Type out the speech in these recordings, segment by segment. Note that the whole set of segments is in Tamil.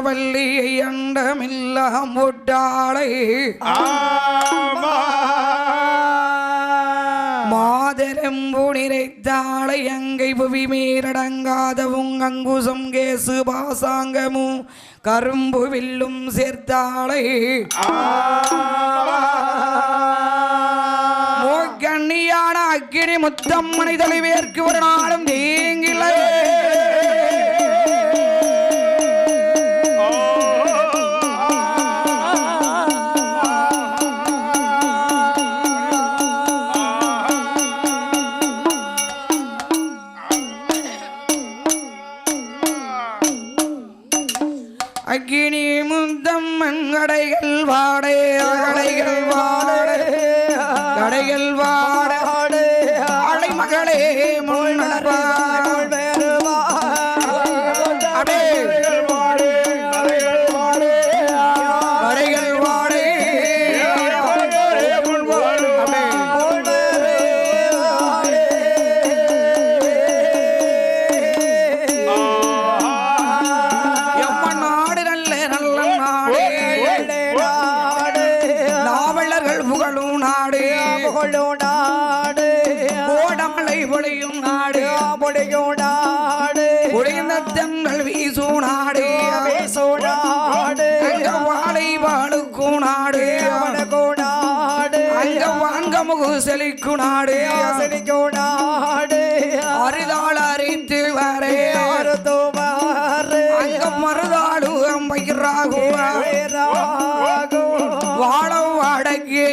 வள்ளியை அண்டமெல்லாம் ஒட்டாளை மாதரம்பு நிறைத்தாளை அங்கை புவி மீறடங்காதவும் அங்குசம் கேசு பாசாங்கமும் கரும்பு வில்லும் சேர்த்தாளை கண்ணியான அக்கினி முத்தம்மனை தலைவேற்கு ஒரு நாளும் தீங்கில்லை அக்கினி முத்தம்மன் கடைகள் வாடே கடைகள் வாடே கடைகள் வாடே அடை மகளே முன்னடா செலிக்குநாடு அரிதாள் அரித்து வரே அங்க மறுதாடு அம்பைராகு வாழம் அடக்கிய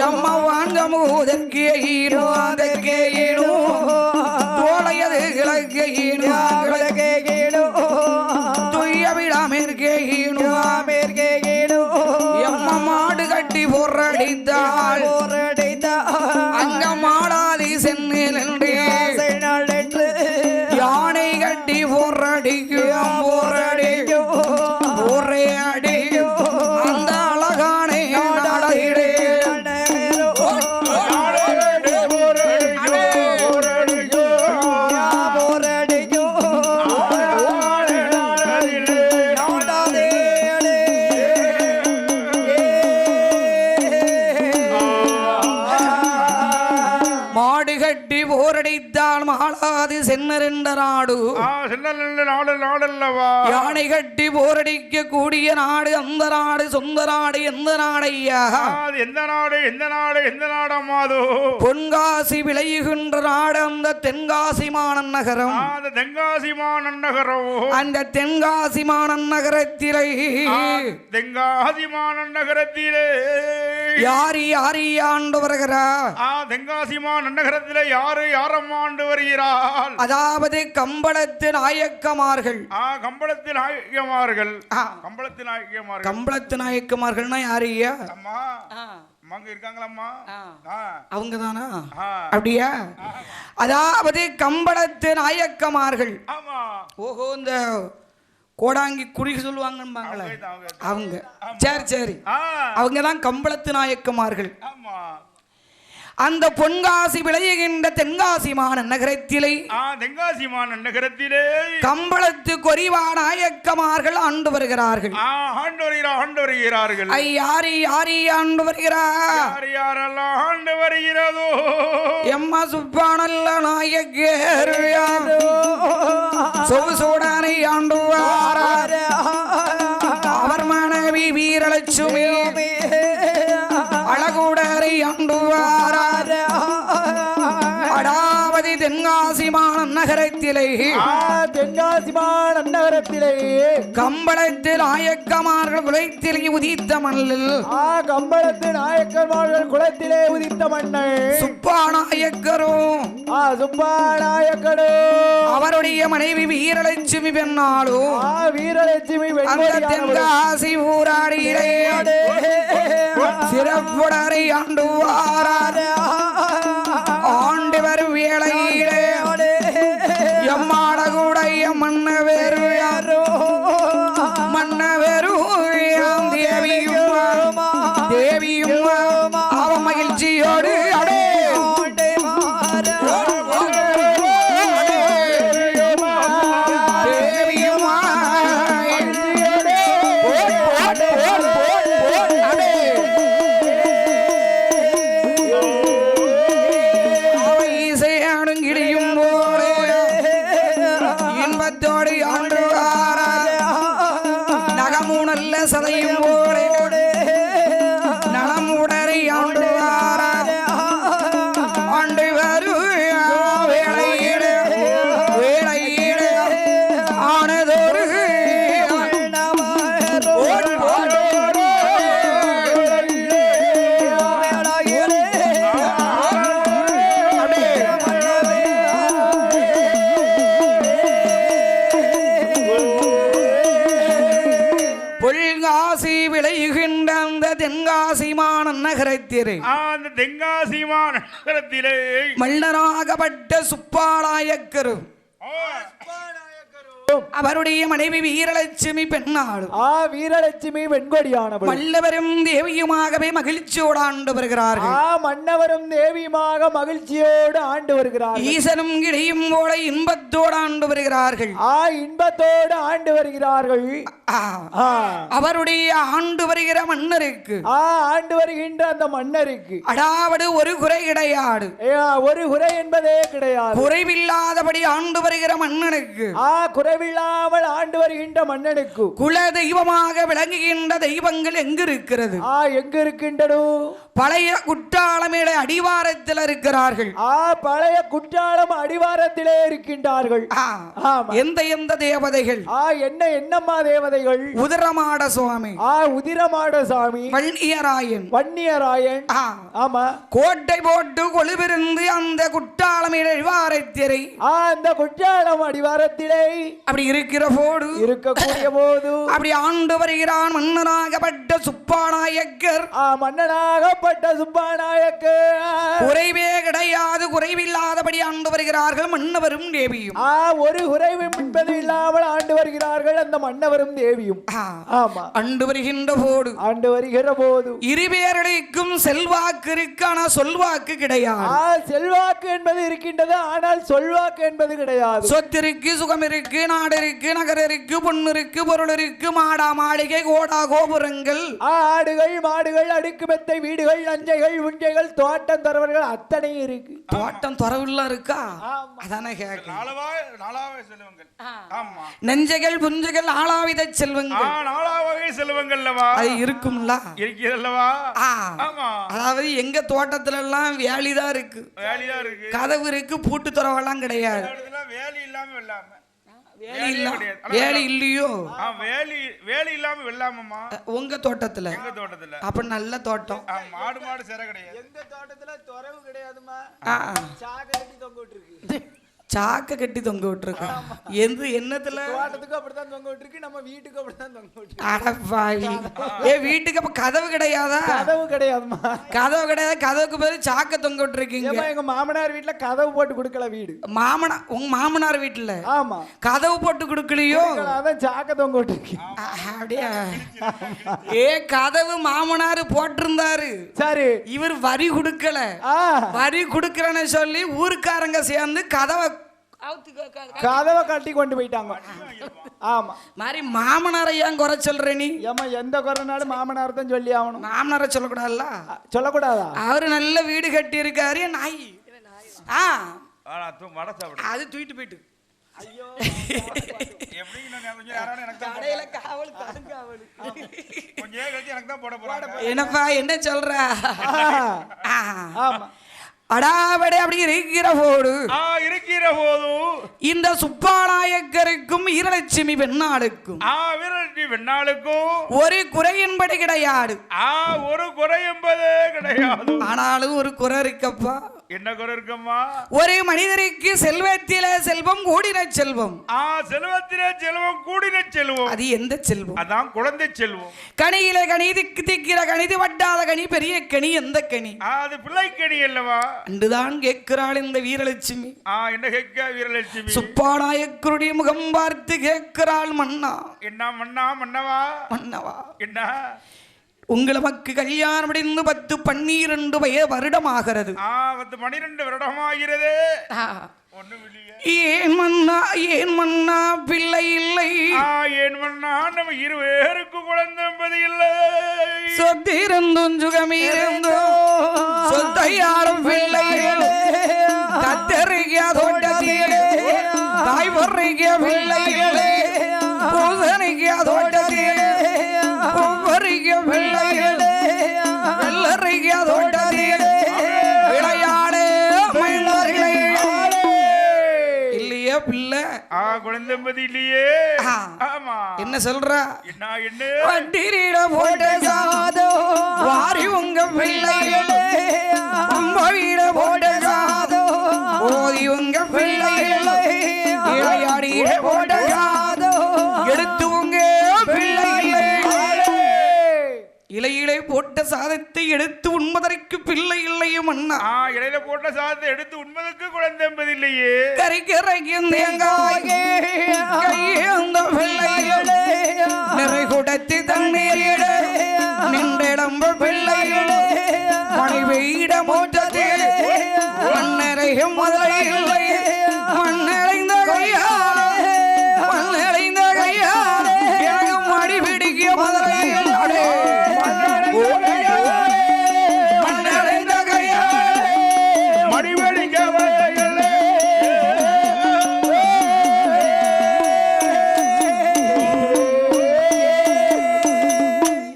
அம்மா வாங்க மூதற்கிய தோளையது கிழக்கு துய்ய விடாமேற்கே மாடு கட்டி போரடித்தாள் அங்க மாடாதி சென்னில் யானை கட்டி போரடிக்கும் ஒரே அடி அந்த அழகானே நாடையிடே மாளாது சென்னரென்ற நாடு யானை கட்டி போரடிக்க கூடிய நாடு அந்த நாடு சொந்த நாடு எந்த நாடையா எந்த நாடு எந்த நாடு எந்த நாடம்மாதோ பொன்காசி விளையுகின்ற நாடு அந்த தென்காசி மாநகரம் தென்காசி மாநகரம் அந்த தென்காசி மாநகரத்திலே தென்காசி மாநகரத்திலே யாரி யாரி ஆண்டு வருகிறா தென்காசி மாநகரத்திலே யாரு யாரம்மா ஆண்டு வருகிறாள் அதாவது கம்பளத்து நாயக்கமார்கள் கம்பளத்து நாயக்கமார்கள் கம்பளத்து நாயக்கமார்கள் கம்பளத்து நாயக்கமார்கள்னா யாரையா அம்மா அங்க இருக்காங்களம்மா அவங்க தானா அப்படியா அதாவது கம்பளத்து நாயக்கமார்கள் ஓஹோ இந்த கோடாங்கி குறி சொல்லுவாங்கன்னு அவங்க சரி சரி அவங்க தான் கம்பளத்து நாயக்கமார்கள் அந்த பொன்காசி விளையுகின்ற தென்காசி மாநகரத்திலே தென்காசி மாநகரத்திலே கம்பளத்து கொரிவா நாயக்கமார்கள் ஆண்டு வருகிறார்கள் ஆண்டு வருகிறார்கள் யாரி யாரி ஆண்டு வருகிறார் யாரெல்லாம் ஆண்டு வருகிறதோ எம்மா சுப்பானல்ல நாயக்கர் சொகுசோடானை ஆண்டு அவர் மனைவி வீரலட்சுமி அழகுடரை ஆண்டுவார் அடாவதி தென்காசி மாநகரத்திலே கம்பளத்து நாயக்கமார்கள் குலத்திலே உதித்த மண்ணில் கம்பளத்து நாயக்கமார்கள் குலத்திலே உதித்த மண்ணை சுப்பா நாயக்கரும் அவருடைய மனைவி வீரலட்சுமி பெண்ணாலும் வீரலட்சுமி அந்த தென்காசி ஊராடியிலே சிறப்புடரை ஆண்டுவார் ஆண்டு வரும் வேளையிலே எம்மாட கூட மன்ன வேறு யாரோ மன்ன வேறு தேவியும் அவ மகிழ்ச்சியோடு அடே தேவியும் நகமோடி ஆண்டுவாராய் நகமுனல்ல சதையும் போலே நலமுடரை ஆண்டுவாராய் ஆண்டு வருவாய் வேளையிலே வேளையிலே ஆனதொரு பொல்காசி விளைகின்ற அந்த தென்காசி மாநகரத்திலே அந்த தென்காசி மாநகரத்திலே மன்னராகப்பட்ட சுப்பாளாயக்கரு அவருடைய மனைவி வீரலட்சுமி பெண்ணாடு வீரலட்சுமி வெண்கொடியானவள் மல்லவரும் தேவியுமாகவே மகிழ்ச்சியோடு ஆண்டு வருகிறார்கள் மன்னவரும் தேவியுமாக மகிழ்ச்சியோடு ஆண்டு வருகிறார்கள் ஈசனும் கிடையும் போல இன்பத்தோடு ஆண்டு வருகிறார்கள் இன்பத்தோடு ஆண்டு வருகிறார்கள் அவருடைய ஆண்டு வருகிற மன்னருக்கு ஆண்டு வருகின்ற அந்த மன்னருக்கு அடாவது ஒரு குறை கிடையாது ஒரு குறை என்பதே கிடையாது குறைவில்லாதபடி ஆண்டு வருகிற மன்னனுக்கு குறைவில்லாமல் ஆண்டு வருகின்ற மன்னனுக்கு குல தெய்வமாக விளங்குகின்ற தெய்வங்கள் எங்கு இருக்கிறது எங்கு இருக்கின்றன பழைய குற்றாலமேல அடிவாரத்தில் இருக்கிறார்கள் பழைய குற்றாலம் அடிவாரத்திலே இருக்கின்றார்கள் எந்த எந்த தேவதைகள் என்னம்மா தேவதைகள் உதிரமாட சுவாமி உதிரமாட சாமி வன்னியராயன் ஆமா கோட்டை போட்டு கொழுவிருந்து அந்த குற்றாலமேல அடிவாரத்திலே அந்த குற்றாலம் அடிவாரத்திலே அப்படி இருக்கிற போது இருக்கக்கூடிய போது அப்படி ஆண்டு வருகிறான் மன்னனாகப்பட்ட சுப்பாநாயக்கர் மன்னனாகப்பட்ட சுப்பாநாயக்கர் குறைவே கிடையாது குறைவில்லாதபடி ஆண்டு வருகிறார்கள் மன்னவரும் தேவியும் ஒரு குறைவும் என்பது இல்லாமல் ஆண்டு வருகிறார்கள் அந்த மன்னவரும் தேவியும் ஆண்டு வருகின்ற போது இருவேரடைக்கும் செல்வாக்கு இருக்கு ஆனா சொல்வாக்கு கிடையாது செல்வாக்கு என்பது இருக்கின்றது ஆனால் சொல்வாக்கு என்பது கிடையாது சொத்து இருக்கு சுகம் இருக்கு நாடு இருக்கு நகர் இருக்கு பொண்ணு இருக்கு பொருள் இருக்கு மாடா மாளிகை கோடா கோபுரங்கள் ஆடுகள் மாடுகள் அடுக்கு மெத்தை வீடுகள் நஞ்சைகள் உஞ்சைகள் தோட்டம் தரவர்கள் அத்தனை இருக்கு தோட்டம் துறவுல இருக்கா அதானே நெஞ்சைகள் புஞ்சைகள் ஆளாவித செல்வங்கள் நாலாவகை செல்வங்கள் அது இருக்கும்ல இருக்கிறல்லவா அதாவது எங்க தோட்டத்துல எல்லாம் வேலிதான் இருக்கு கதவு இருக்கு பூட்டு துறவெல்லாம் கிடையாது வேலி இல்லாம வெள்ளாம வேலி இல்லையோ வேலி இல்லாம வெள்ளாமமா உங்க தோட்டத்துல அப்ப நல்ல தோட்டம் மாடு மாடு சேர கிடையாது எங்க தோட்டத்துல துறவு கிடையாதுமா சாக்க கட்டி தொங்க விட்டுருக்கு எந்த எண்ணத்துல தோட்டத்துக்கு அப்படித்தான் தொங்க விட்டுருக்கு நம்ம வீட்டுக்கு அப்படித்தான் தொங்க விட்டுருக்கு அடப்பாவி வீட்டுக்கு அப்ப கதவு கிடையாதா கதவு கிடையாதுமா கதவு கிடையாது கதவுக்கு பேரு சாக்க தொங்க விட்டுருக்கீங்க எங்க மாமனார் வீட்டுல கதவு போட்டு கொடுக்கல வீடு உங்க மாமனார் வீட்டுல ஆமா கதவு போட்டு கொடுக்கலையோ அதான் சாக்க தொங்க விட்டுருக்கு அப்படியா கதவு மாமனார் போட்டிருந்தாரு சரி இவர் வரி கொடுக்கல வரி கொடுக்கறன்னு சொல்லி ஊருக்காரங்க சேர்ந்து கதவை கட்டி கொண்டு போயிட்டாங்க ஆமா மாதிரி மாமனாரை ஏன் குறை சொல்ற நீ ஏமா எந்த குறைனாலும் மாமனார் தான் சொல்லி ஆகணும் மாமனாரை சொல்லக்கூடாதுல்ல சொல்லக்கூடாதா அவரு நல்ல வீடு கட்டி இருக்காரு நாய் அது தூக்கிட்டு போயிட்டு என்னப்பா என்ன சொல்ற அடாவடை அப்படி இருக்கிற போது இந்த சுப்பாநாயக்கருக்கும் வீரலட்சுமி பெண்ணாளுக்கும் ஒரு குறை என்பது கிடையாது ஒரு குறை என்பது கிடையாது ஆனாலும் ஒரு குறை இருக்கப்பா என்ன குறை இருக்கம்மா ஒரு மனிதருக்கு செல்வத்திலே செல்வம் கூடின செல்வம் செல்வத்திலே செல்வம் கூடின செல்வம் அது எந்த செல்வம் அதான் குழந்தை செல்வம் கனியில கனி திக்கிற கனிது வட்டாத கனி பெரிய கனி எந்த கனி அது பிள்ளை கனி அல்லவா அன்றுதான் கேட்கிறாள் இந்த வீரலட்சுமி என்ன கேட்க வீரலட்சுமி சுப்பாநாயக்கருடைய முகம் பார்த்து கேட்கிறாள் மன்னா என்ன மன்னா மன்னவா மன்னவா என்ன உங்கள் மக்கு கல்யாணம் அடைந்து 10-12 வருடமாகிறது 12 வருடமாகிறது ஏன் மன்னா பிள்ளை இல்லை ஏன் மன்னா நம்ம இருவேருக்கு குழந்தை என்பது இல்லை சொத்திருந்தும் சுகமிருந்தும் சொத்தை யாரும் பிள்ளை கத்தறியா தோட்டத்திலே தாய் பொறைக்கு பிள்ளைகளே பூசணிக்கு தோட்டத்திலே பொறிக்கு பிள்ளைகளே வெள்ளரிக்கு தோட்டத்திலே விளையாடு மயிலர்களே இல்லையே பிள்ளை குழந்தைம்பதி இல்லையே ஆமா என்ன சொல்றா என்ன வண்டிரிட போட்ட சாதம் வாரி உங்க பிள்ளைகளே வீட போட்ட சாதம் ஓதி உங்க பிள்ளைகளே இளையாடிட போட்ட சாதம் எடுத்து உங்க பிள்ளைகளே இலையிலே போட்ட சாதத்தை எடுத்து உண்பதற்கு பிள்ளை இல்லையும் அண்ணா இலையில போட்ட சாதத்தை எடுத்து உண்பதற்கு குழந்தைம்பதி இல்லையே கரைக்கும் தேங்காயே கையேந்த பிள்ளைகளே நிறை குடத்தி தண்ணீரிட நின்றடம்ப பிள்ளைகளே மணி வெயிட மூட்டத்திலே மண்ணறையும் முதலை இல்லை மண்ணறைந்த கையாலே மண்ணறைந்த கையாலே எனக்கு மடி பிடிக்க முதலை மண்ணறைந்த கையாலே மடி பிடிக்க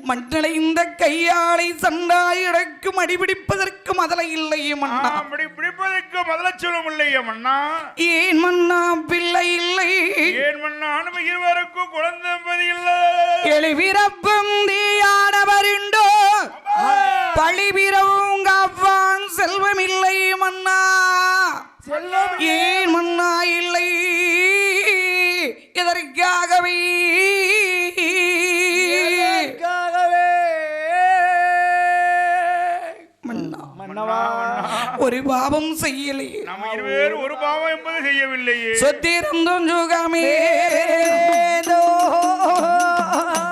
மண்ணடைந்த கையாளை சண்டாய் இடக்கு மடிபிடிப்பதற்கு மதலை இல்லையே மன்னா பிடிப்பதற்கு முதல சொல்லும் இல்லையே மன்னா ஏன் மன்னா பிள்ளை இல்லை ஏன் மன்னா நம்ம இருவருக்கும் குழந்தைம்பதி இல்லை எளிபிறப்பும் தீயானவருண்டோ பழிபிறவும் காப்பான் செல்வம் இல்லை மன்னா ஏன் மன்னா இல்லை இதற்காகவே ஒரு பாவம் செய்யலையே நம்ம இருவேறு ஒரு பாவம் என்பது செய்யவில்லையே சொத்திருந்தும் சுகமே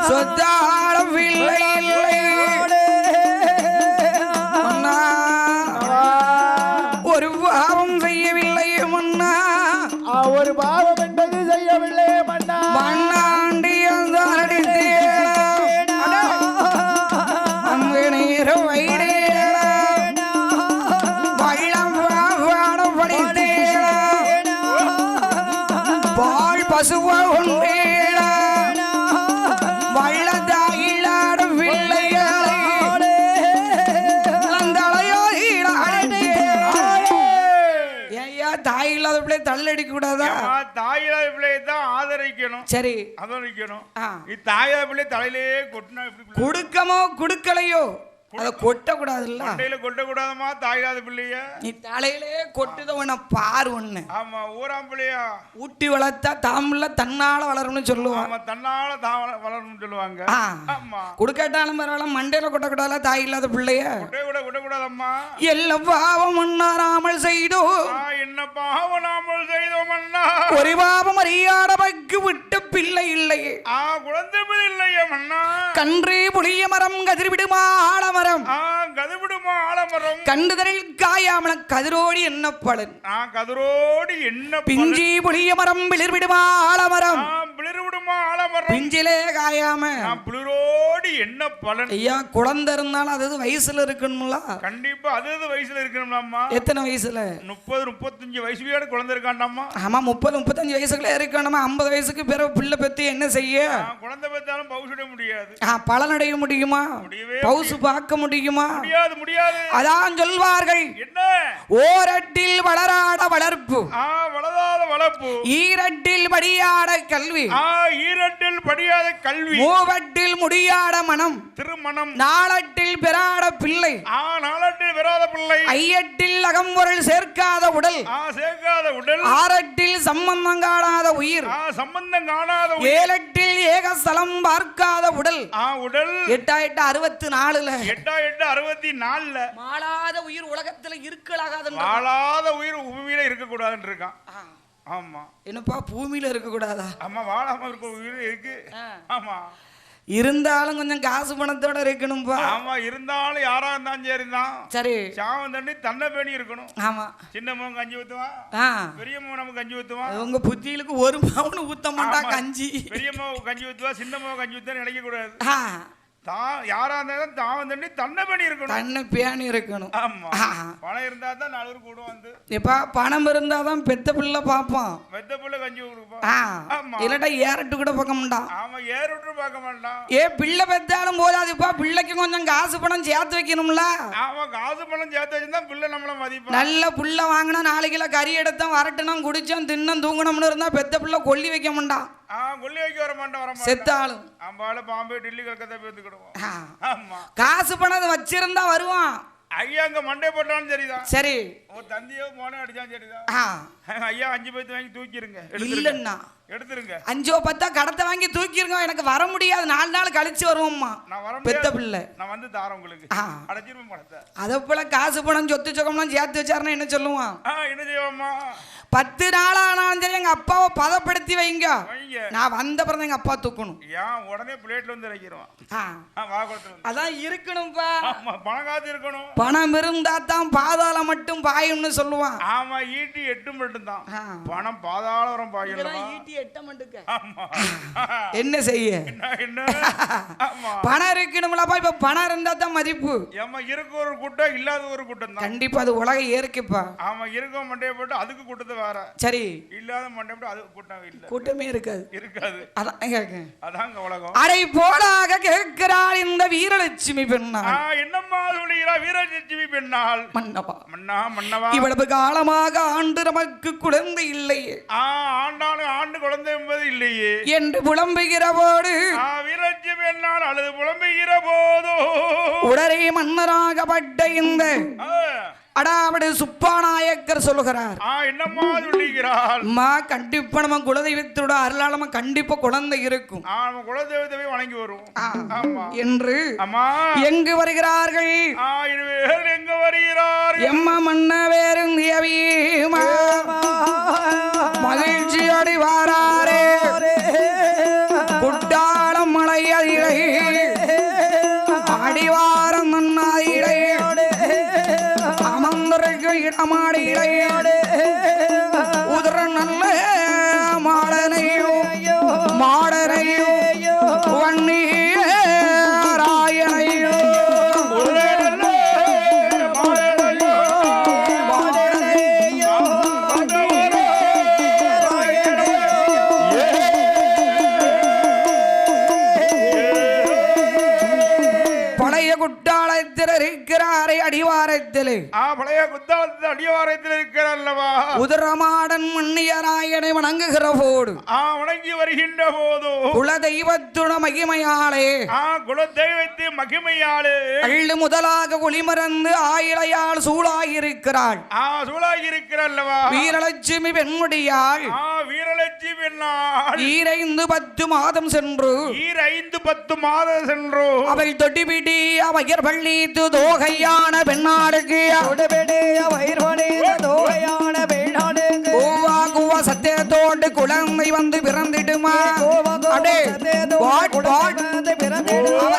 சொத்தாடம் இல்லை இல்லை மன்னா ஒரு பாவம் செய்யவில்லையே மன்னா ஒரு பாவம் என்பது செய்யவில்லை மன்னா மண்ணாண்டியம் அங்கு நீர் வைடே பசுவ உண்டேட வள்ளதாயிலாடும் பிள்ளைகளே ஐயா தாய் இல்லாத பிள்ளை தள்ளடிக்க கூடாதா தாய் இல்லாத பிள்ளையை தான் ஆதரிக்கணும் சரி ஆதரிக்கணும் தாய் இல்லாத பிள்ளை தலையிலே கொட்டினா கொடுக்கமோ கொடுக்கலையோ அதை கொட்ட கூடாதுல்ல கொட்ட கூடாதமா தாய் இல்லாத பிள்ளைய நீ தலையிலே கொட்டுத உன்னை பாரு ஒண்ணு ஆமா ஊராம் பிள்ளையா ஊட்டி வளர்த்தா தாமில்ல தன்னால வளரும்னு சொல்லுவாங்க தன்னால வளரும்னு சொல்லுவாங்க ஆமா கொடுக்காட்டாலும் பரவாயில்ல மண்டையில கொட்டக்கூடாதுல தாய் இல்லாத பிள்ளைய கொட்ட கூடாதம்மா எல்லா பாவம் மன்னாராமல் செய்தோம் என்ன பாவம் நாமல் செய்தோம் அண்ணா ஒரு பாவம் அறியாத பக்கு விட்ட பிள்ளை இல்லையே குழந்தை இல்லையே மன்னா கன்றே புளிய மரம் கதிர்விடுமா ஆலமரம் கதிர்விடுமா ஆலமரம் கண்டுதலில் காயாமல கதிரோடி என்ன பலன் கதிரோடி என்ன பிஞ்சி புளிய மரம் பிளிர்விடுமா ஆலமரம் பிளிர்விடுமா ஆலமரம் பிஞ்சிலே காயாம பிளிரோடி என்ன பலன் ஐயா குழந்தை இருந்தாலும் அது வயசுல இருக்கணும்ல கண்டிப்பா அது வயசுல இருக்கணும்லாமா எத்தனை வயசுல 30-35 வயசுல குழந்தை இருக்காண்டாமா ஆமா 30-35 வயசுக்குள்ள இருக்கணுமா 50 வயசுக்கு பிறகு பிள்ளை பெத்து என்ன செய்ய குழந்தை பெற்றாலும் பவுசுட முடியாது பலனடைய முடியுமா பவுசு பார்க்க முடியுமா முடியாது அதான் சொல்வார்கள் என்ன ஓரட்டில் வளராட வளர்ப்பு வளராத வளர்ப்பு ஈரட்டில் படியாட கல்வி ஈரட்டில் படியாத கல்வி மூவட்டில் முடியாட மனம் திருமணம் நாளட்டில் பெறாட பிள்ளை நாளட்டில் பெறாத பிள்ளை ஐயட்டில் அகம்பொருள் சேர்க்காத உடல் ஆறட்டில் சம்பந்தம் காணாத உயிர் சம்பந்தம் காணாத ஏழட்டில் ஏகஸ்தலம் பார்க்காத உடல் உடல் 8-8-64 மாளாத உயிர் உலகத்துல இருக்கலாகாத மாளாத உயிர் பூமியில இருக்க கூடாதுன்னு இருக்கான் ஆமா என்னப்பா பூமியில இருக்க கூடாதா ஆமா வாழாம இருக்க உயிர் இருக்கு ஆமா இருந்தாலும் கொஞ்சம் காசு பணத்தோட இருக்கணும்பா ஆமா இருந்தாலும் யாரா இருந்தாலும் சரிதான் சரி சாவம் தண்ணி தன்னை பேணி இருக்கணும் ஆமா சின்ன மகன் கஞ்சி ஊத்துவான் பெரிய மகன் நமக்கு கஞ்சி ஊத்துவான் உங்க புத்தியிலுக்கு ஒரு மகன் ஊத்த மாட்டா கஞ்சி பெரிய மகன் கஞ்சி ஊத்துவா சின்ன மகன் கஞ்சி ஊத்தா நினைக்க கூடாது யாரா இருந்தாலும் தான் தண்ணி தன்னை பண்ணி இருக்கணும். தன்னை பேணி இருக்கணும். ஆமா. பணம் இருந்தா தான் 4 பேர் கூட வந்து. இப்ப பணம் இருந்தாதான் பெத்த பிள்ளை பாப்பான். பெத்த பிள்ளை கஞ்சி கொடுப்பான். இல்லட்டா ஏறட்டு கூட பார்க்க மாட்டான். ஆமா, ஏறட்டு பார்க்க மாட்டான். பிள்ளை பெத்தாலும் போதாதுப்பா, பிள்ளைக்கு கொஞ்சம் காசு பணம் சேர்த்து வைக்கணும்ல. ஆமா, காசு பணம் சேர்த்து வச்சிருந்தா பிள்ளை நம்மள மதிப்பா. நல்ல புள்ள வாங்கினா 4 கிலோ கறி எடுத்தோம், வரட்டணும், குடிச்சோம், தின்னும், தூங்கணும்னு இருந்தா பெத்த பிள்ளை கொல்லி வைக்க மாட்டான். கொல்லி வைக்க வர மாட்டான். செத்தாலும் அம்பால பாம்பே டில்லி கல்கத்தா பேத்துக்கிடுவோம். ஆமா, காசு பணம் வச்சிருந்தா வருவான். ஐயா அங்க மண்டே போட்டாலும் சரிதான். சரி, உன் தந்தையோ போன அடிச்சாலும் சரிதான். ஐயா 5 பேத்து வாங்கி தூக்கிருங்க. இல்லன்னா எடுத்துருங்க. 5 10 கடத்தை வாங்கி தூக்கிருங்க. எனக்கு வர முடியாது, 4 நாள் கழிச்சு வருவோம்மா. நான் வர பெத்த பிள்ளை. நான் வந்து தாரேன் உங்களுக்கு. அடைச்சிருப்பேன் பணத்தை. அதை போல காசு பணம் சொத்து சொகம்லாம் சேர்த்து வச்சாருன்னா என்ன சொல்லுவான்? என்ன செய்வோம்மா? 10 நாள் ஆனாலும் சரி எங்க அப்பாவை பதப்படுத்தி வைங்க. நான் வந்த பிறகு எங்க அப்பா தூக்கணும். ஏன் உடனே பிளேட்ல வந்து இறக்கிடுவான். அதான் இருக்கணும்பா. பணம் காசு இருக்கணும். பணம் இருந்தா தான் பாதாளம் மட்டும் பாயும்னு சொல்லுவான். ஆமா, ஈட்டி 8 மட்டும் தான். பணம் பாதாளம் பாயும். ஈட்டி 8 மட்டும். என்ன செய்ய? என்ன பணம் இருக்கணும்லப்பா. இப்ப பணம் இருந்தா தான் மதிப்பு. ஏமா, இருக்க ஒரு கூட்டம் இல்லாத ஒரு கூட்டம் தான். கண்டிப்பா அது உலக இயற்கைப்பா. ஆமா, இருக்க மண்டைய போட்டு அதுக்கு கூட்டத்தை வேற. சரி, இல்லாத மண்டை போட்டு அதுக்கு கூட்டம் இல்ல. கூட்டமே இருக்காது. அதான் கேட்க. அதாங்க உலகம். அரை போலாக கேட்கிறாள் இந்த வீரலட்சுமி பெண்ணாள். என்னம்மா சொல்லுகிறா? வீரலட்சுமி பெண்ணாள். மன்னவா, மன்னவா, இவ்வளவு காலமாக ஆண்டு நமக்கு குழந்தை இல்லையே. ஆண்டாலும் ஆண்டு குழந்தை என்பது இல்லையே என்று புலம்புகிற போது வீரலட்சுமி பெண்ணாள் அழுது புலம்புகிற போதோ உடனே மன்னராகப்பட்ட இந்த அடாவடு சுப்பாநாயக்கர் சொல்லுகிறார். என்னம்மா சொல்லுகிறாள்? கண்டிப்பா நம்ம குலதெய்வத்தோட அருளாளமா கண்டிப்பா குழந்தை இருக்கும். குலதெய்வத்தை வணங்கி வருவோம் என்று எங்கு வருகிறார்கள்? எங்க வருகிறார்கள்? எம்மா மன்ன வேறுந்தியவீமா மகிழ்ச்சியோடு வாராரே குட்டாளம் மலையிலே அடிவாரம் நன்னாயிலே அமர்ந்திருக்கு இடமாடியிலே உதிர நல்ல மாடனையோ மாடனையோ வன்னிய ராயனையோ பழைய குட்டாளத்தில் இருக்கிறாரே அடிவாரத்திலே. பழைய குத்தாளத்தில் அடிவாரத்தில் இருக்கிறல்லவா உதிரமாடன் மன்னியராயனை வணங்குகிற போது வணங்கி வருகின்ற போது குலதெய்வத்துட மகிமையாளே குலதெய்வத்தின் மகிமையாளே அள்ளு முதலாக ஒளிமறந்து ஆயிழையால் சூழாயிருக்கிறாள். சூழாயிருக்கிறல்லவா வீரலட்சுமி பெண்முடியாள். வீரலட்சுமி பெண்ணாள் 5-10 மாதம் சென்று 5-10 மாதம் சென்று அவள் தொட்டிபிடி வயிர் பள்ளி தோகையான பெண்ணாடுக்கு சத்தியத்தோடு குழந்தை வந்து பிறந்திடுமா?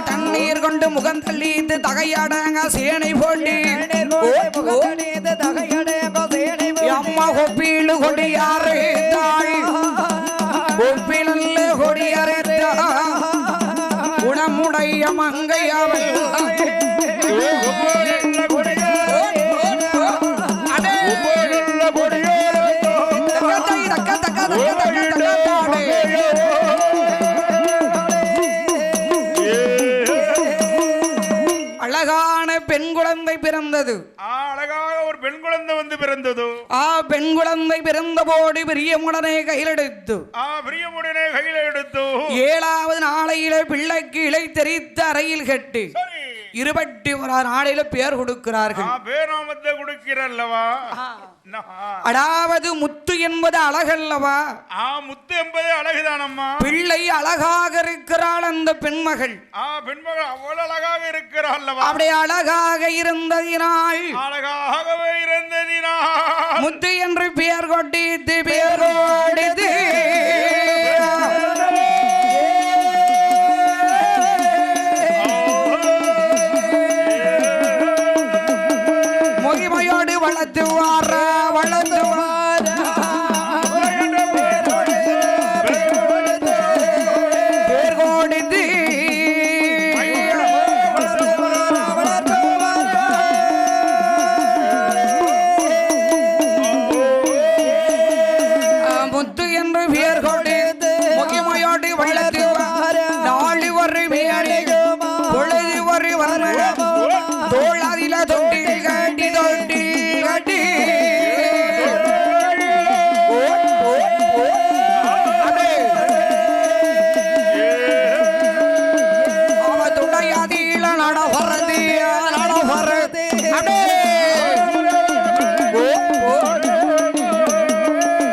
தண்ணீர் கொண்டு முகம் தள்ளித்து தகையடங்க சேனை போட்டி அம்மா கொப்பீடு கொடியாறு கொப்பில் கொடியாறு குணமுடைய மங்கையவள் அழகான பெண் குழந்தை பிறந்தது. அழகாக ஒரு பெண் குழந்தை வந்து பிறந்தது. பெண் குழந்தை பிறந்தபோது பிரியமுடனே கையிலெடுத்து 7வது நாளையில பிள்ளைக்கு இலை தெரித்து அறையில் கட்டி 21 நாளையில பேர் கொடுக்கிறார்கள். பேராமத்தை கொடுக்கிறல்லவா. அதாவது முத்து என்பது அழகல்லவா? முத்து என்பது அழகுதானம்மா. பிள்ளை அழகாக இருக்கிறாள் அந்த பெண்மகள். பெண்மகள் அவ்வளவு அழகாக இருக்கிறாள். அப்படி அழகாக இருந்ததினால் முத்து என்று பெயர் கொட்டித்து பேர் கொடித்து மொழிமையோடு வளர்த்து வார வளர்த்து பேர் கொடித்து வளர்த்து நாளு ஒரு மேலே பொழுது ஒரு வர்ணம் தோளாதில தொட்டி கட்டி தொட்டி கட்டி அவ துணையாதில நடவரது நடவரது அடே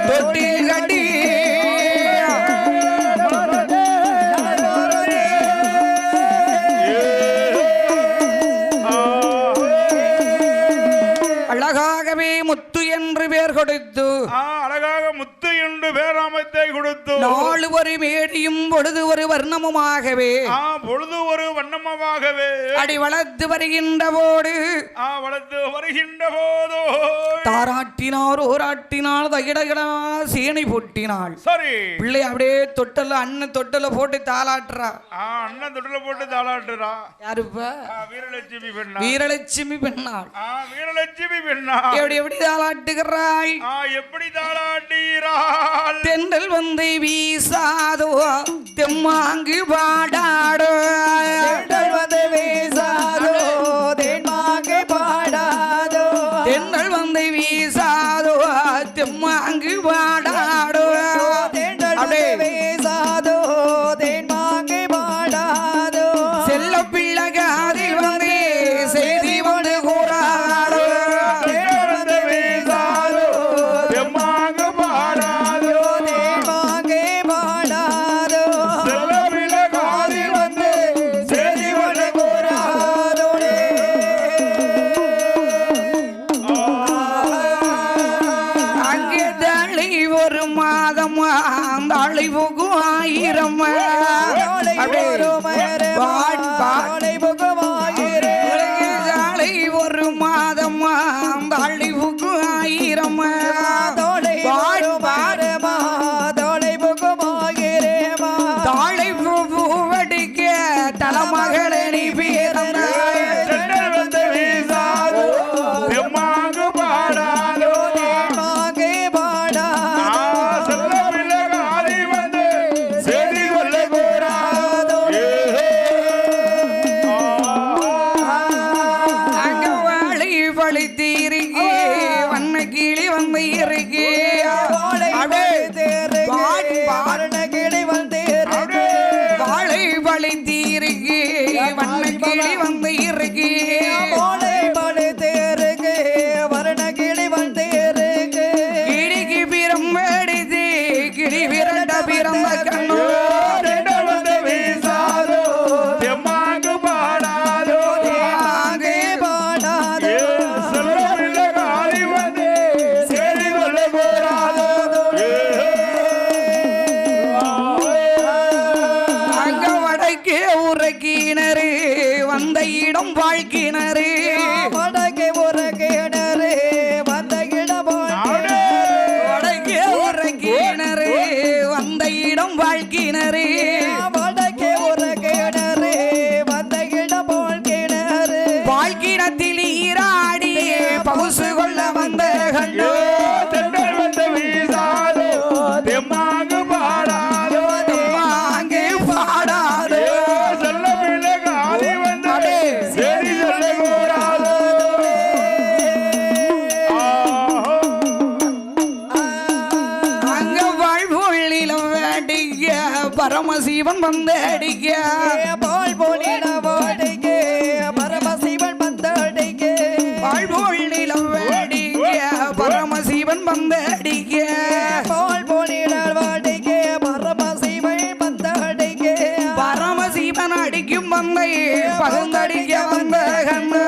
தொட்டி கட்டி அழகாகவே முத்து என்று பெயர் கொடுத்து அழகாக முத்து என்று பேராமத்தை கொடுத்து நாலு ஒரு மேடியும் பொழுது ஒரு வர்ணமுமாகவே பொழுது ஒரு வண்ணமாகவே அடி வளர்த்து வருகின்ற போது வளர்த்து வருகின்ற போதோ தாராட்டினார் ஓராட்டினார் தகிடகிடா சேனை பொட்டினாள் சரி பிள்ளை அப்படியே தொட்டல அண்ணன் தொட்டல போட்டு தாளாட்டுறா அண்ணன் தொட்டல போட்டு தாளாட்டுறா யாருப்பா வீரலட்சுமி பெண்ணா வீரலட்சுமி பெண்ணாள் வீரலட்சுமி பெண்ணா எப்படி தாளாட்டுகிறாய் எப்படி தாளாட்டுகிறாள் தென்றல் வந்து வீசாதோ தெம்மாங்கு பாடாடோ தென்றல் வந்து வீசாதோ தெம்மாங்கு பாடாதோ தென்றல் வந்து வீசாதோ தெம்மாங்கு பாடாடோ தென்றல் வந்து வீசாதோ தெம்மாங்கு பாடாதோ செல்ல பிள்ளை காதில் வந்து செய்தி வந்து கூறாடோ ஆயிரம் ஒரு மாதம் அழிவுக்கு ஆயிரம் தாழை பூவடிக்க தலைமகளே நீ பேரந்த வாழை வழி தீருக்கு வண்ணக்கிளி வந்து இருக்கு கிளிக்கு பிரம்படிது கிளி விரண்ட பிறந்த கண்ணோ கிணறு வந்த இடம் வாழ்கிணறு வடக்கே ஒரு கிணறு வந்த இடம் வடக்கே ஒரு கிணறு வந்த இடம் வாழ்கிணறு வடக்கே ஒரு கிணறு வந்த இடம் வாழ்கிணறு வாழ்கிணத்தில் ஈராடி பவுசு கொள்ள வந்த கண்ணோ பரமசிவன் வந்து அடிக்க பால் போலிட வாடிக்க பரமசிவன் வந்து அடிக்க பால் போல் நிலம் அடிக்க பரமசிவன் வந்து அடிக்க பால் போலிட வாடிக்க பரமசிவன் வந்து அடிக்க பரமசிவன் அடிக்கும் வந்தை பகுந்தடிக்க வந்த கண்ணு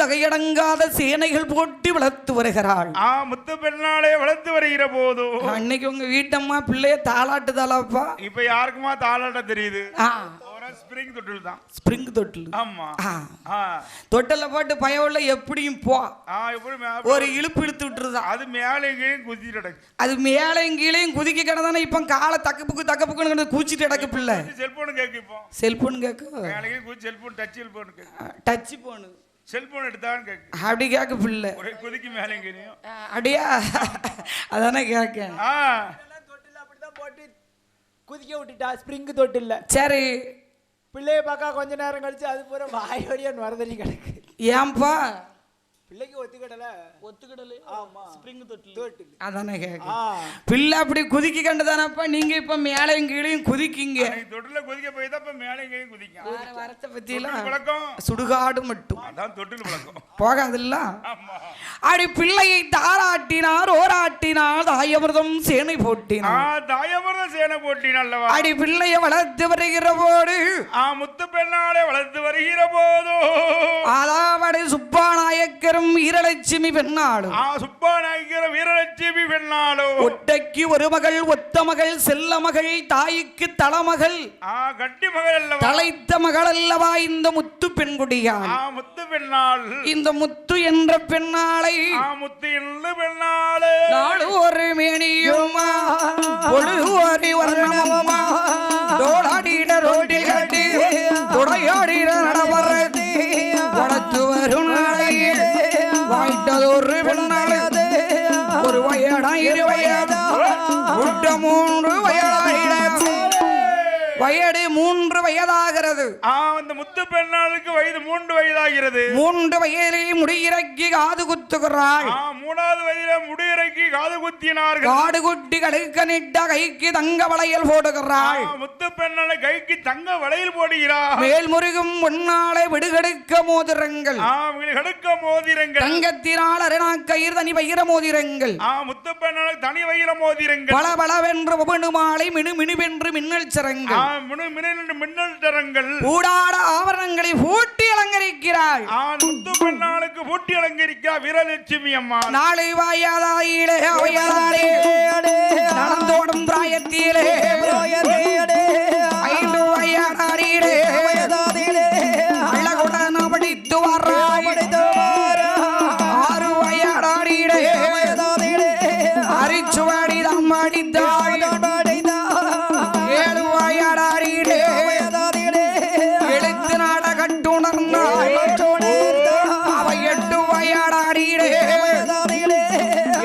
தகையடங்காத சேனைகள் போட்டு வளர்த்து வருகிறாள் முத்து பெண்ணாலே வளர்த்து வருகிற போது அன்னைக்கு உங்க வீட்டம்மா பிள்ளைய தாளாட்டுதாளாப்பா இப்ப யாருக்குமா தாளாட்ட தெரியுது ஸ்பிரிங் தொட்டில் தான். ஸ்பிரிங் தொட்டில். ஆமா. தொட்டில போட்டு பயவுள்ள எப்படியும் போ. எப்படி ஒரு இழுப்பு இழுத்து விட்டுருதான். அது மேலேயும் கீழே குதிச்சு கிடக்கு. அது மேலேயும் கீழேயும் குதிக்க கிடந்தானே இப்ப காலை தக்கப்புக்கு கூச்சிட்டு கிடக்கு பிள்ளை. செல்போன் கேக்கு. இப்போ செல்போன் கேக்கு. மேலேயும் குதி செல்போன் டச் செல்போன் கேக்கு. டச் போனு செல்போன் எடுத்தான் கேக்கு. அப்படி கேக்கு பிள்ளை. ஒரே குதிக்கு மேலேயும் கீழேயும். அப்படியா? அதானே கேக்க. தொட்டில் அப்படிதான் போட்டு குதிக்க விட்டுட்டா ஸ்பிரிங் தொட்டில்ல. சரி. பிள்ளைய பார்க்க கொஞ்ச நேரம் கழிச்சு அது பூரா வாய் வழியா வரதறி கிடக்கு. ஏன்பா? பிள்ளைக்கு ஒத்துக்கிடல. ஆமா ஸ்பிரிங் தொட்டில். அதானே கேக்க. பிள்ளை அப்படி குதிக்க கண்டுதானப்பா நீங்க இப்ப மேலையும் கீழையும் குதிக்கீங்க. தொட்டில குதிக்க போய் தான் இப்ப மேலையும் கீழையும் குதிக்க. வரத்தை பத்தியெல்லாம் பழக்கம் சுடுகாடு மட்டும். அதான் தொட்டில் பழக்கம். போகாதுல்ல. அடி பிள்ளையை தாராட்டினார் ஓராட்டினார் தாயமிர்தம் சேனை போட்டினார். தாயமிர்தம் சேனை போட்டினார். அடி பிள்ளையை வளர்த்து வருகிற போது முத்து பெண்ணாலே வளர்த்து வருகிற போதோ அதாவது சுப்பாநாயக்கரும் வீரலட்சுமி பெண்ணாலும் சுப்பாநாயக்கரும் வீரலட்சுமி பெண்ணாலும் ஒட்டைக்கு ஒரு மகள் ஒத்த மகள் செல்ல மகள் தாய்க்கு தலமகள் கட்டி மகள் அல்லவா தலைத்த மகள் அல்லவா இந்த முத்து பெண்குடியாள். முத்து பெண்ணாள். இந்த முத்து என்ற பெண்ணாளை முத்து என்ற பெண்ணாளே நாடு ஒரு மேனியுமா பொழுது ஒரு வர்ணமுமா தோளாடிட ரோட்டில் கட்டி துடையாடிட நடவரது வளர்த்து வரும் நாளையே வாய்த்தது ஒரு பெண்ணாளே ஒரு வயடா இரு வயதா உட்ட 3 வயதாயிட வயது 3 வயதாகிறது. அந்த முத்து பெண்ணாளுக்கு வயது 3 வயதாகிறது. 3 வயதிலே முடியிறக்கி காது குத்துகிறாள். 3வது வயதிலே முடியிறக்கி காது குத்தினார்கள். காடு குட்டி கடுக்க நிட்ட கைக்கு தங்க வளையல் போடுகிறாள். முத்து பெண்ணாளை கைக்கு தங்க வளையல் போடுகிறார். மேல் முருகும் பொன்னாளை விடுகடுக்க மோதிரங்கள். விடுகடுக்க மோதிரங்கள். தங்கத்தினால் அரணாக்கயிர் தனி வைர மோதிரங்கள். முத்து பெண்ணாளை தனி வைர மோதிரங்கள். பல பலவென்று ஒவ்வொரு மாலை மினு மினுவென்று மின்னல் சரங்கள். மின்னல் தரங்கள். ஊடாட ஆபரணங்களை பூட்டி அலங்கரிக்கிறாள். முத்து பெண்ணாளுக்கு பூட்டி அலங்கரிக்கிறார் வீரலட்சுமி அம்மா. நாளை வாயாதாயிலே அவையாதாரே நடந்தோடும் பிராயத்திலே 5 வயதாரிலே அழகுடன் படித்து வர்றாய். 6 வயதாரிலே அரிச்சுவடி தம் அடித்தாள். 7 வயதாரிலே எழுத்து நாட கட்டுணர்ந்தாள். அவ 8 வயதாரிலே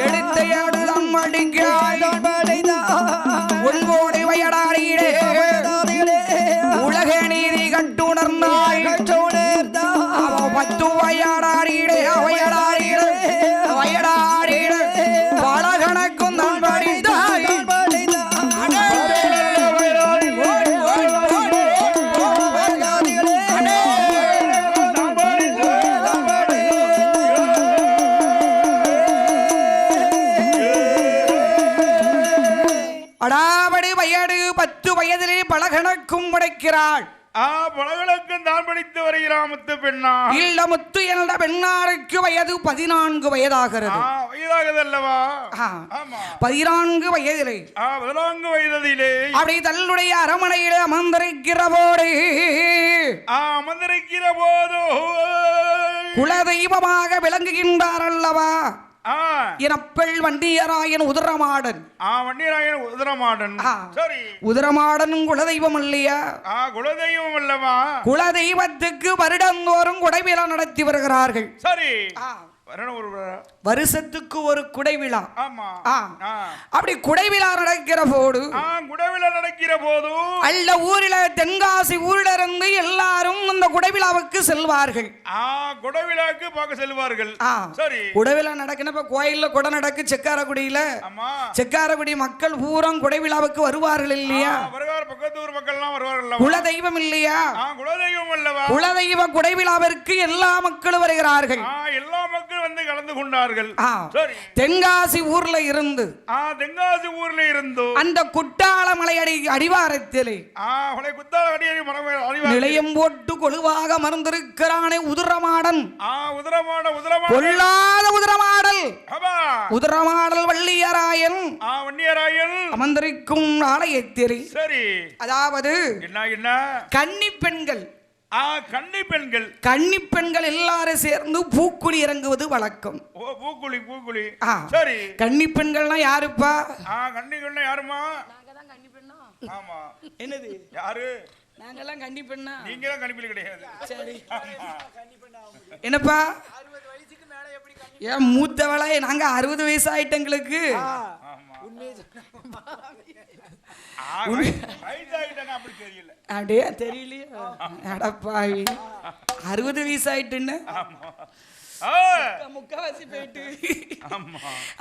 எழுத்தை அடுதம் அடிக்காய். 9 வயதாரிலே உலக நீதி கட்டுணர்ந்தாள். அவ 10 வயதாரிலே வயதாரிலே பல கணக்கும் தான் படித்தாய். அடாவடி வயது 10 வயதிலே பலகணக்கும் உடைக்கிறாள். பலகணக்கும் தான் படித்து வருகிறார் முத்து பெண்ணா. இல்ல முத்து என்ற பெண்ணாருக்கு வயது 14 வயதாகிறது. வயதாகதல்லவா? 14 வயதிலே 14 வயதிலே அப்படி தன்னுடைய அரமனையிலே அமர்ந்திருக்கிற போது குலதெய்வமாக விளங்குகின்றார் அல்லவா இனப்பெள் வண்டியராயன் உதிரமாடன். வண்டியராயன் உதிரமாடன். சரி. உதிரமாடனும் குலதெய்வம் இல்லையா? குலதெய்வம் அல்லவா? குலதெய்வத்துக்கு வருடந்தோறும் குடைவிழா நடத்தி வருகிறார்கள். சரி. வருஷத்துக்கு ஒரு குடைவிழா. ஆமா. அப்படி குடைவிழா நடக்கிற போது அல்ல ஊரில தென்காசி ஊரில இருந்து எல்லாரும் அந்த குடைவிழாவுக்கு செல்வார்கள். குடைவிழாக்கு பார்க்க செல்வார்கள். சரி. குடைவிழா நடக்கினப்ப கோயில்ல குடை நடக்கு செக்காரக்குடியில. செக்காரக்குடி மக்கள் பூரம் குடைவிழாவுக்கு வருவார்கள் இல்லையா? பக்கத்தூர் மக்கள் எல்லாம் வருவார்கள். குலதெய்வம் இல்லையா? குலதெய்வம் அல்லவா? குலதெய்வ குடைவிழாவிற்கு எல்லா மக்களும் வருகிறார்கள். எல்லா மக்கள் வந்து கலந்து கொண்டார்கள். தென்காசி ஊர்ல இருந்து அந்த குட்டாளமலை அடிவாரத்திலே நிலையம் போட்டு கொழுவாக மறந்திருக்கிறானே உதிரமாடன். கொள்ளாத உதிரமாடல். உதிரமாடல் வள்ளியராயன் அமர்ந்திருக்கும் ஆலயத்திலே அதாவது என்ன என்ன கன்னி பெண்கள் கன்னி பெண்கள் கன்னி பெண்கள் எல்லாரும் சேர்ந்து பூக்குழி இறங்குவது வழக்கம். ஓ பூக்குழி பூக்குழி. ஆ சரி. கன்னி பெண்கள்னா யாருப்பா? கன்னி பெண்ணா யாருமா? நாங்கதான் கன்னி பெண்ணா. ஆமா. என்னது யாரு? நாங்கெல்லாம் கன்னி பெண்ணா. நீங்க தான் கன்னி பெண் கிடையாது. சரி. என்னப்பா? 60 வயசுக்கு மேல எப்படி கன்னி? ஏன் மூத்தவளா? நாங்க 60 வயசு ஆயிட்டங்களுக்கு. அப்படியே தெரியலையே. அடப்பாவி 60 வயசு ஆயிட்டுன்னு முக்காவாசி போயிட்டு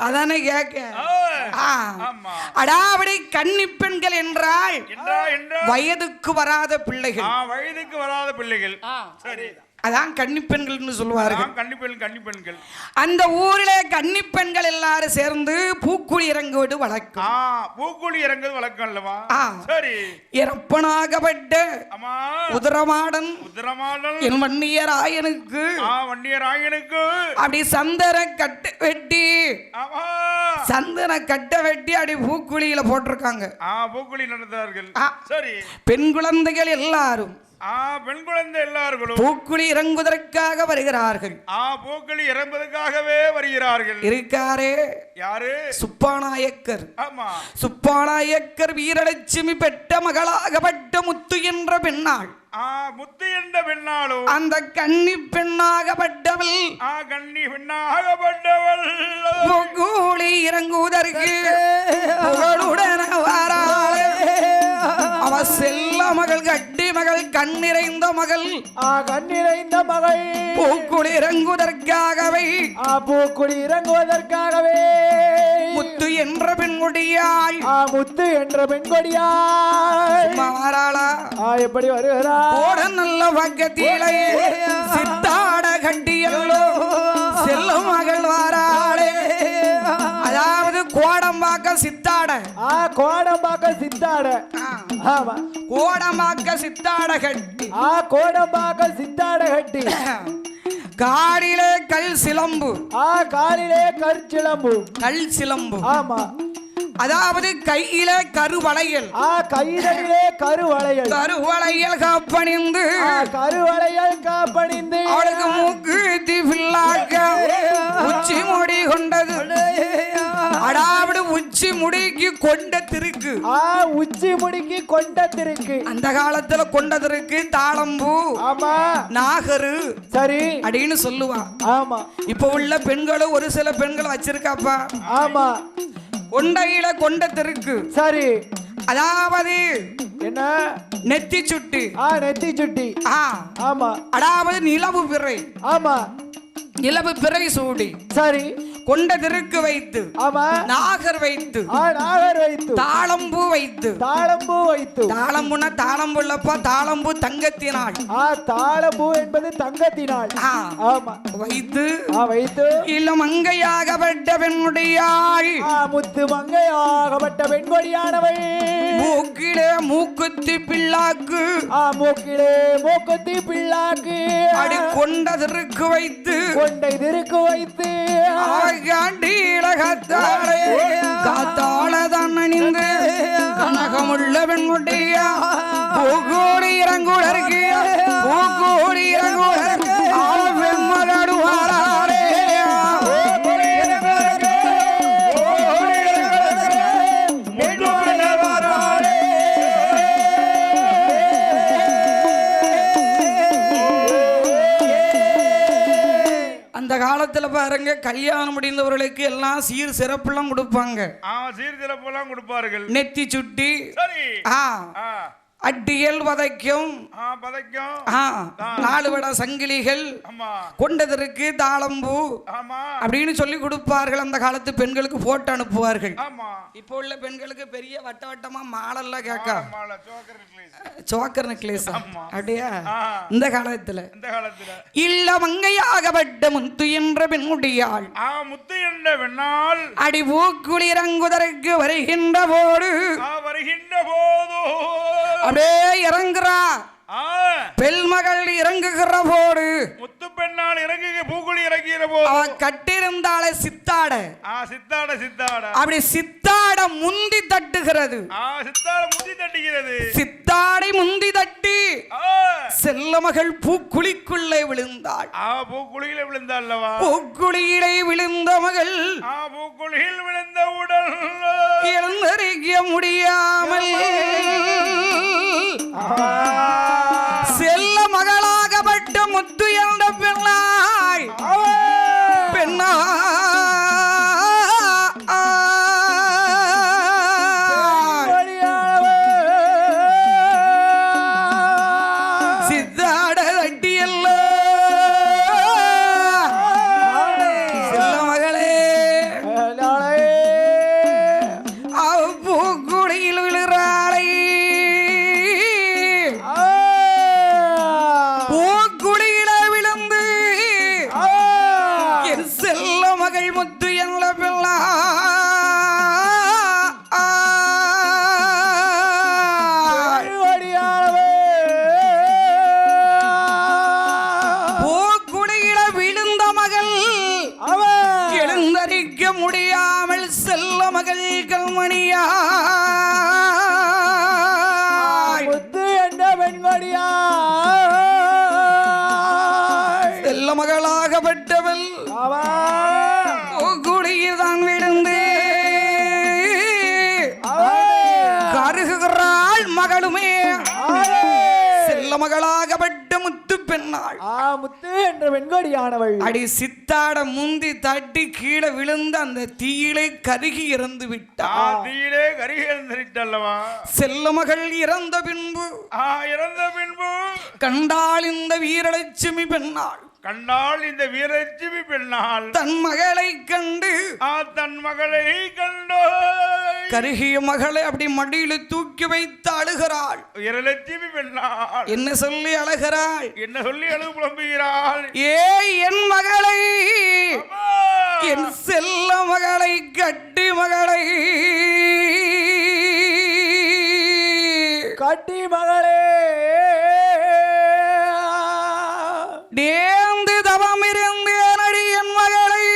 அதானே கேட்க. அடாபடி கன்னி பெண்கள் என்றால் வயதுக்கு வராத பிள்ளைகள். வயதுக்கு வராத பிள்ளைகள். சரி. அதான் கன்னி பெண்கள்னு சொல்லுவார்கள். கன்னி பெண்கள். அந்த ஊரிலே கன்னி பெண்கள் எல்லாரும் சேர்ந்து பூக்குழி இறங்குவது வழக்கம். பூக்குழி இறங்குவது வழக்கம் அல்லவா? சரி. இறப்பனாகப்பட்ட உதரமாடன் என் வன்னியராயனுக்கு அப்படி சந்தன கட்ட வெட்டி அப்படி பூக்குழியில போட்டிருக்காங்க. பூக்குழி நடந்தார்கள். சரி. பெண் குழந்தைகள் எல்லாரும் பெண் குழந்தை எல்லாரும் பூக்குழி இறங்குவதற்காக வருகிறார்கள். பூக்குழி இறங்குவதற்காகவே வருகிறார்கள். இருக்காரே யாரு? சுப்பாநாயக்கர். ஆமா. சுப்பாநாயக்கர் வீரலட்சுமி பெற்ற மகளாகப்பட்ட முத்து என்ற பெண்ணாள். முத்து என்ற பெண்ணாலும் அந்த கன்னி பெண்ணாகப்பட்டவள் பூக்குழி இறங்குவதற்கு புகழுடன் வாராளே. அவ செல்ல மகள் கட்டி மகள் கண்ணிறைந்த மகள் பூக்குழி இறங்குவதற்காகவே முத்து என்ற பெண்கொடியாள் வாராளா. எப்படி வருகிறா? போட நல்ல பக்கத்திலே சித்தாட கட்டியல்லோ செல்ல மகள் வாராளே. அதாவது கோடம்பாக்க சித்தாட. கோடம்பாக்க சித்தாட. ஆமா. கோடம்பாக்க சித்தாட கட்டி. கோடம்பாக்க சித்தாட கட்டி. காலிலே கல் சிலம்பு. காலிலே கற்சிலம்பு. கல் சிலம்பு. ஆமா. அதாவது கையிலே கருவளையல். கையிலே கருவளையல். கருவளையல் காப்பணிந்து. கருவளையல் காப்பணிந்து. அவளுக்கு மூக்கு தில்லாக்க உச்சி முடி கொண்டது. அடாவிடு உச்சி முடிக்கு கொண்ட திருக்கு. உச்சி முடிக்கு கொண்ட திருக்கு. அந்த காலத்துல கொண்டதற்கு தாளம்பூ. ஆமா. நாகரு. சரி அப்படின்னு சொல்லுவான். ஆமா. இப்ப உள்ள பெண்களும் ஒரு சில பெண்கள் வச்சிருக்காப்பா. ஆமா. கொண்டையில கொண்ட திருக்கு. சரி. அதாவது என்ன? நெத்தி சுட்டி. நெத்தி சுட்டி. ஆமா. அதாவது நிலவு பிறை. ஆமா. நிலவு பிறை சூடி. சரி. கொண்ட திருக்கு வைத்து. ஆமா. நாகர் வைத்து. நாகர் வைத்து. தாளம்பூ வைத்து. தாளம்பூ வைத்து. தாளம்புனா தாளம்பு இல்லப்பா, தாளம்பூ தங்கத்தினாள். தாளம்பூ என்பது தங்கத்தினாள். ஆமா. வைத்து. வைத்து. இல்ல மங்கையாகப்பட்ட பெண்ணுடையாள். முத்து மங்கையாகப்பட்ட பெண்கொடியானவள். மூக்கிலே மூக்குத்தி பிள்ளாக்கு. மூக்கிலே மூக்குத்தி பிள்ளாக்கு. அடி கொண்ட திருக்கு வைத்து. கொண்டை திருக்கு வைத்து. காத்தாள தான் அணிந்து கனகமுள்ள பெண்குட்டியா பூக்கோடி இறங்குடற்கு பூக்கோடி இறங்குடற்கு பெண்மகாடுவாரே. அந்த காலத்துல பாருங்க கல்யாணம் முடிந்தவர்களுக்கு எல்லாம் சீர் சிறப்புலாம் கொடுப்பாங்க. சீர் சிறப்புலாம் கொடுப்பார்கள். நெத்தி சுட்டி. சரி. அட்டியல் வதைக்கும். நாலு வட சங்கிலிகள் கொண்டதற்கு தாளம்பூ அப்படின்னு சொல்லி கொடுப்பார்கள். அந்த காலத்து பெண்களுக்கு போட்டு அனுப்புவார்கள். இப்போ உள்ள பெண்களுக்கு பெரிய வட்ட வட்டமா மாலெல்லாம் கேட்க சோக்கர் நெக்லேஸ் அப்படியா? இந்த காலத்துல இல்ல மங்கையாகப்பட்ட முத்து என்ற பெண்ணுடையாள். முத்து என்ற பெண்ணால் அடி பூக்குழி இறங்குவதற்கு வருகின்ற போது அப்படியே இறங்குறா. பெண்மகள் இறங்குகிற போடு முத்து பெண்ணால் பின்னால் இறங்குக பூக்குழி இறங்கிற போது அவ கட்டிருந்தாளே சித்தாட சித்தாட சித்தாட அப்படி சித்தாட முந்தி தட்டுகிறது சித்தாட முந்தி தட்டுகிறது சித்தாடை முந்தி தட்டி செல்ல மகள் பூக்குழிக்குள்ளே விழுந்தாள் பூக்குழியில விழுந்தாள்லவா பூக்குழியிலே விழுந்த மகள் பூக்குழியில் விழுந்த உடல் எழுந்தறிய முடியாமல் செல்ல மகளாகப்பட்ட முத்து என்ற பெண்ணாய் சித்தாட தட்டியல்ல செல்ல மகளே பூக்குடியில் விழுறாளை பூக்குடியில விழுந்து என் செல்ல மகள் முத்து என்ற பிள்ளை பூக்குடியில விழுந்த மகள் எழுந்தரிக்க முடியாமல் செல்ல மகள் கல்மணியா முத்து என்ற பெண்கொடியா செல்ல மகளாகப்பட்டவள் பூக்குடியில் தான் விழுந்து கருகுகிறாள் மகளுமே செல்ல மகளாகப்பட்ட முத்து பெண்ணாள் முத்து என்ற பெண்கொடியானவள் அடி சித்தாட முந்தி தட்டி கீழே விழுந்து அந்த தீயிலே கருகி இறந்து விட்டாள் தீயிலே கருகி இறந்து விட்டல்லவா செல்ல மகள் இறந்த பின்பு கண்டாள் இந்த வீரலட்சுமி பெண்ணாள் கண்டாள் இந்த வீரலட்சுமி பெண்ணாள் தன் மகளை கண்டு தன் மகளை கண்டோ கருகிய மகளை அப்படி மடியில தூக்கி வைத்து அழுகிறாள் வீரலட்சுமி பெண்ணாள் என்ன சொல்லி அழுகிறாள் என்ன சொல்லி அழுது புலம்புகிறாள் என் மகளை என் செல்ல மகளை கட்டி மகளை கட்டி மகளே நேர்ந்து தவம் இருந்தேன் அடி என் மகளை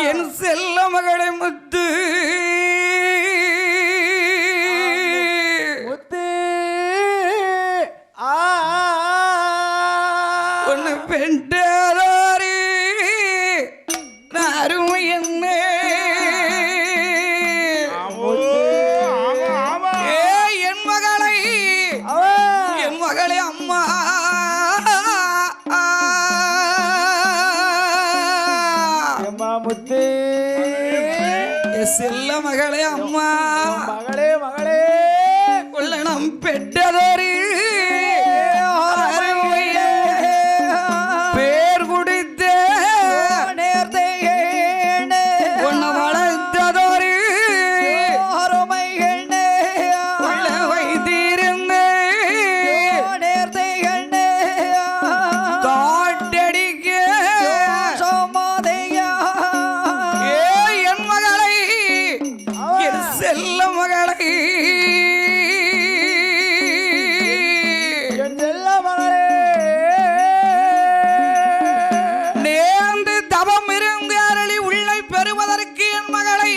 என் செல்ல மகளை முத்து முத்து ஒன்னு பெண்டாரி அருமை என்ன என் மகளை அம்மா முத்து செல்ல மகளே அம்மா மகளே மகளே உள்ளனம் பெற்றதொரு பேர் குடித்த உன்னை வளர்த்ததொரு உள்ள வைத்திருந்த காட்டடிக்க என் மகளை என் செல்ல மகளை என் செல்ல மகளே நேர்ந்து தவம் இருந்து அருளி உள்ளை பெறுவதற்கு என் மகளை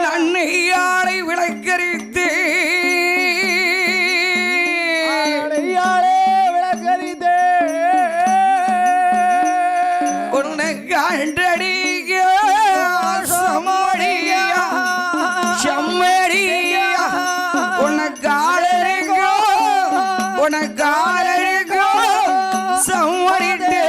நன்னையாளை விளக்கரித்து விளக்கரித்தே உன்னை கண்டடிக்க சம்மடியா செம்மடியா உனக்காலருக்கோ சம்மடிட்டே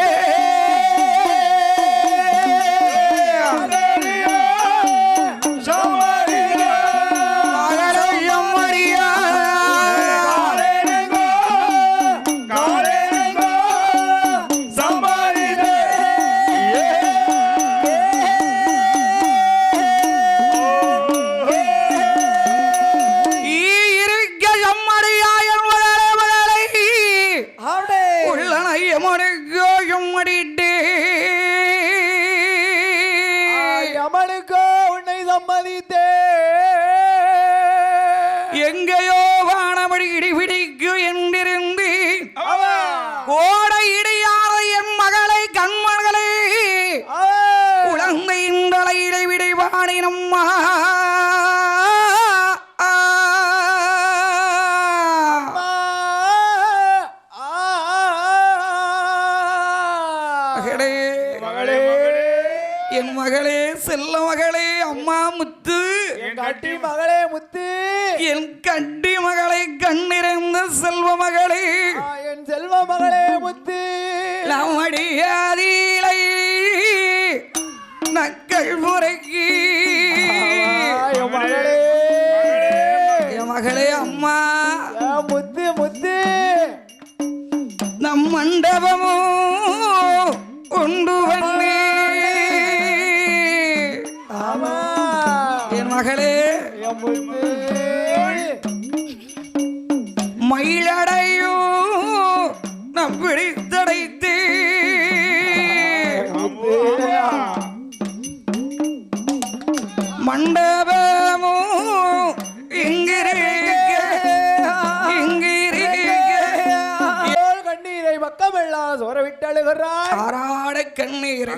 யமனுக்கோ உன்னை சம்மதித்தே எங்கேயோ வானபடி இடிபிடிக்கு என்றிருந்து கோடை இடிய செல்ல மகளே அம்மா முத்து, என் கட்டி மகளே முத்து, என் கட்டி மகளை கண்ணிறந்த செல்வ மகளே, என் செல்வ மகளே முத்து, நம்மடியாதீலை நக்கள் முறைக்கு மகளே, என் மகளே அம்மா முத்து முத்து, நம் மண்டபமோ உண்டு பண்ணி ஆமா என் மகளே முத்து, மயிலடையோ நம் பிடித்தடைத்து மண்டபமோ கண்ணீரை பக்கமெல்லாம் சோர விட்டு அழுகிறாய், ஆராட கண்ணீரை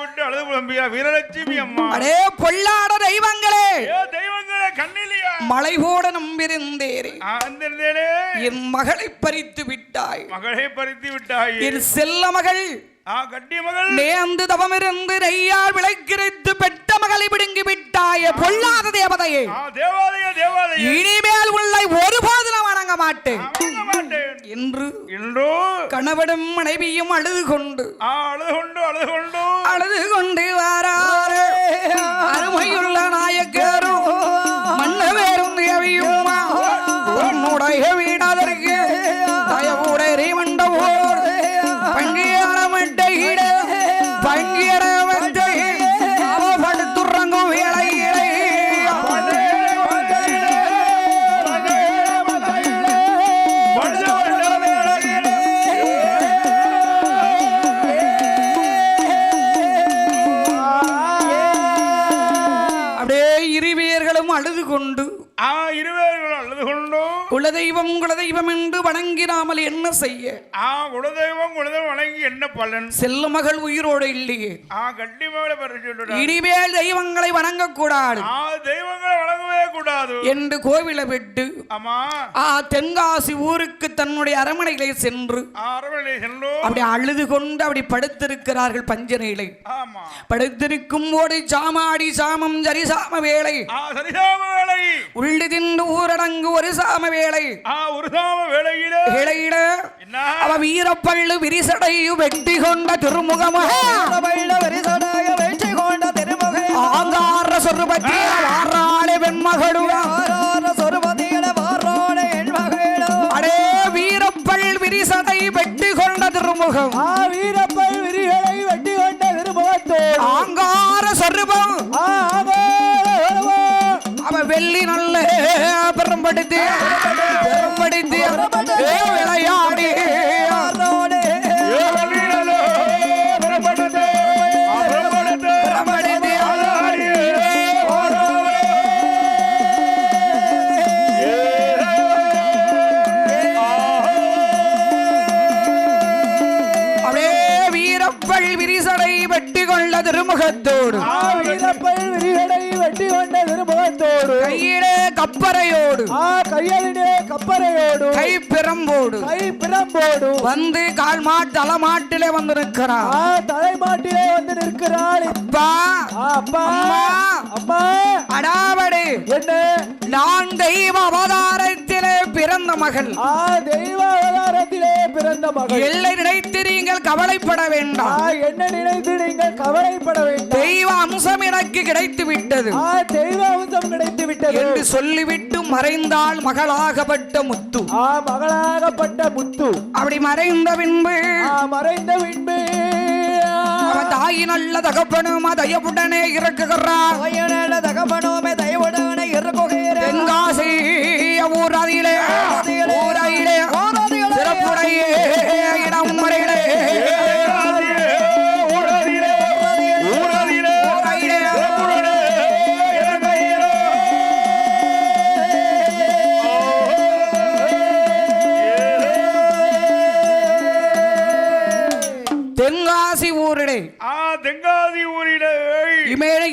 விட்டு அழுது புலம்பியா வீரலட்சுமி அம்மா. அடே பொல்லாட தெய்வங்களே, தெய்வங்களே கண்ணிலியா மலை போட நம்பியிருந்தேரே, வந்திருந்தேனே, என் மகளை பறித்து விட்டாய், மகளை பறித்து விட்டாய். என் செல்ல மகள் கட்டி மகள் நேர்ந்து தவமிருந்து நெய்யால் விளக்கிரைத்து பெற்ற மகளை பிடுங்கி விட்டாய பொல்லாத தேவதையே, தேவாலய தேவாலய இனிமேல் உள்ளை ஒருபோது நான் வணங்க மாட்டேன் என்று என்றோ கணவனும் மனைவியும் அழுது கொண்டு அழுது கொண்டு வாராரு அருமையுள்ள நாயக்கரும் மன்னவேரும் தேவியும் உன்னுடைய வீடாதற்கு தயவுடைய மண்டபோர் பங்கியான மட்டையிட பங்கியட மட்டை படுத்துறங்கும் வேளையிலே அப்படியே இருவேர்களும் அழுது கொண்டு குலதெய்வம் என்று வணங்கினாமல் என்ன செய்ய? குலதெய்வம் வணங்கி என்ன பலன்? செல்ல மகள் உயிரோடு இல்லையே, கட்டி மகளை இனிமேல் தெய்வங்களை வணங்கக்கூடாது, தெய்வங்களை வணங்கவே கூடாது என்று கோவிலை விட்டு தென்காசி ஊருக்கு தன்னுடைய அரமனைகளை சென்று அப்படி அழுது கொண்டு அப்படி படுத்திருக்கிறார்கள். பஞ்சனையிலை படுத்திருக்கும் போது சாமாடி சாமம் சரிசாம வேளை உள்ளு தின்று ஊரடங்கு ஒரு சாம வேளை வேளையிட அவ வீரப்பள்ளு விரிசடையு வெட்டி கொண்ட திருமுகமாக ஆங்கார சொருபத்திய வாராளே வெண்மகளும் அடே வீரப்பள் விரிசடை வெட்டி கொண்ட திருமுகம் வீரப்பள் விரிகளை வெட்டி கொண்ட திருமுகத்தோ ஆங்கார சொருபம் அவ வெள்ளி நல்ல பெரும்படுத்தி விளையாடி விரிசடை வெட்டி கொண்ட திருமுகத்தோடு கையிலே கப்பரையோடு கை பிரம்போடு வந்து கால் மாட்டு தலைமாட்டிலே வந்து நிற்கிறார். தலைமாட்டிலே வந்து நிற்கிறாள். அப்பா அப்பா அப்பா அடாவடி என்ன நான் தெய்வ அவதாரத்திலே பிறந்த மகள், தெய்வ அவதாரத்திலே பிறந்த மகள், எல்லை நினைத்து நீங்கள் கவலைப்பட வேண்டாம், என்ன நினைத்து நீங்கள் கவலைப்பட வேண்டாம், தெய்வ அம்சம் எனக்கு கிடைத்து விட்டது, தெய்வ அம்சம் கிடைத்து விட்டது என்று சொல்லிவிட்டு மறைந்தாள் மகளாகப்பட்ட முத்து. மகளாகப்பட்ட முத்து அப்படி மறைந்த பின்பு தாயி நல்ல தகப்பனும் தயவுடனே இறக்குகிறார். தென்காசி ஊராதியிலே சிறப்புடைய இடம் முறையிலே தென்காசி ஊரிலே தென்காசி ஊரிலே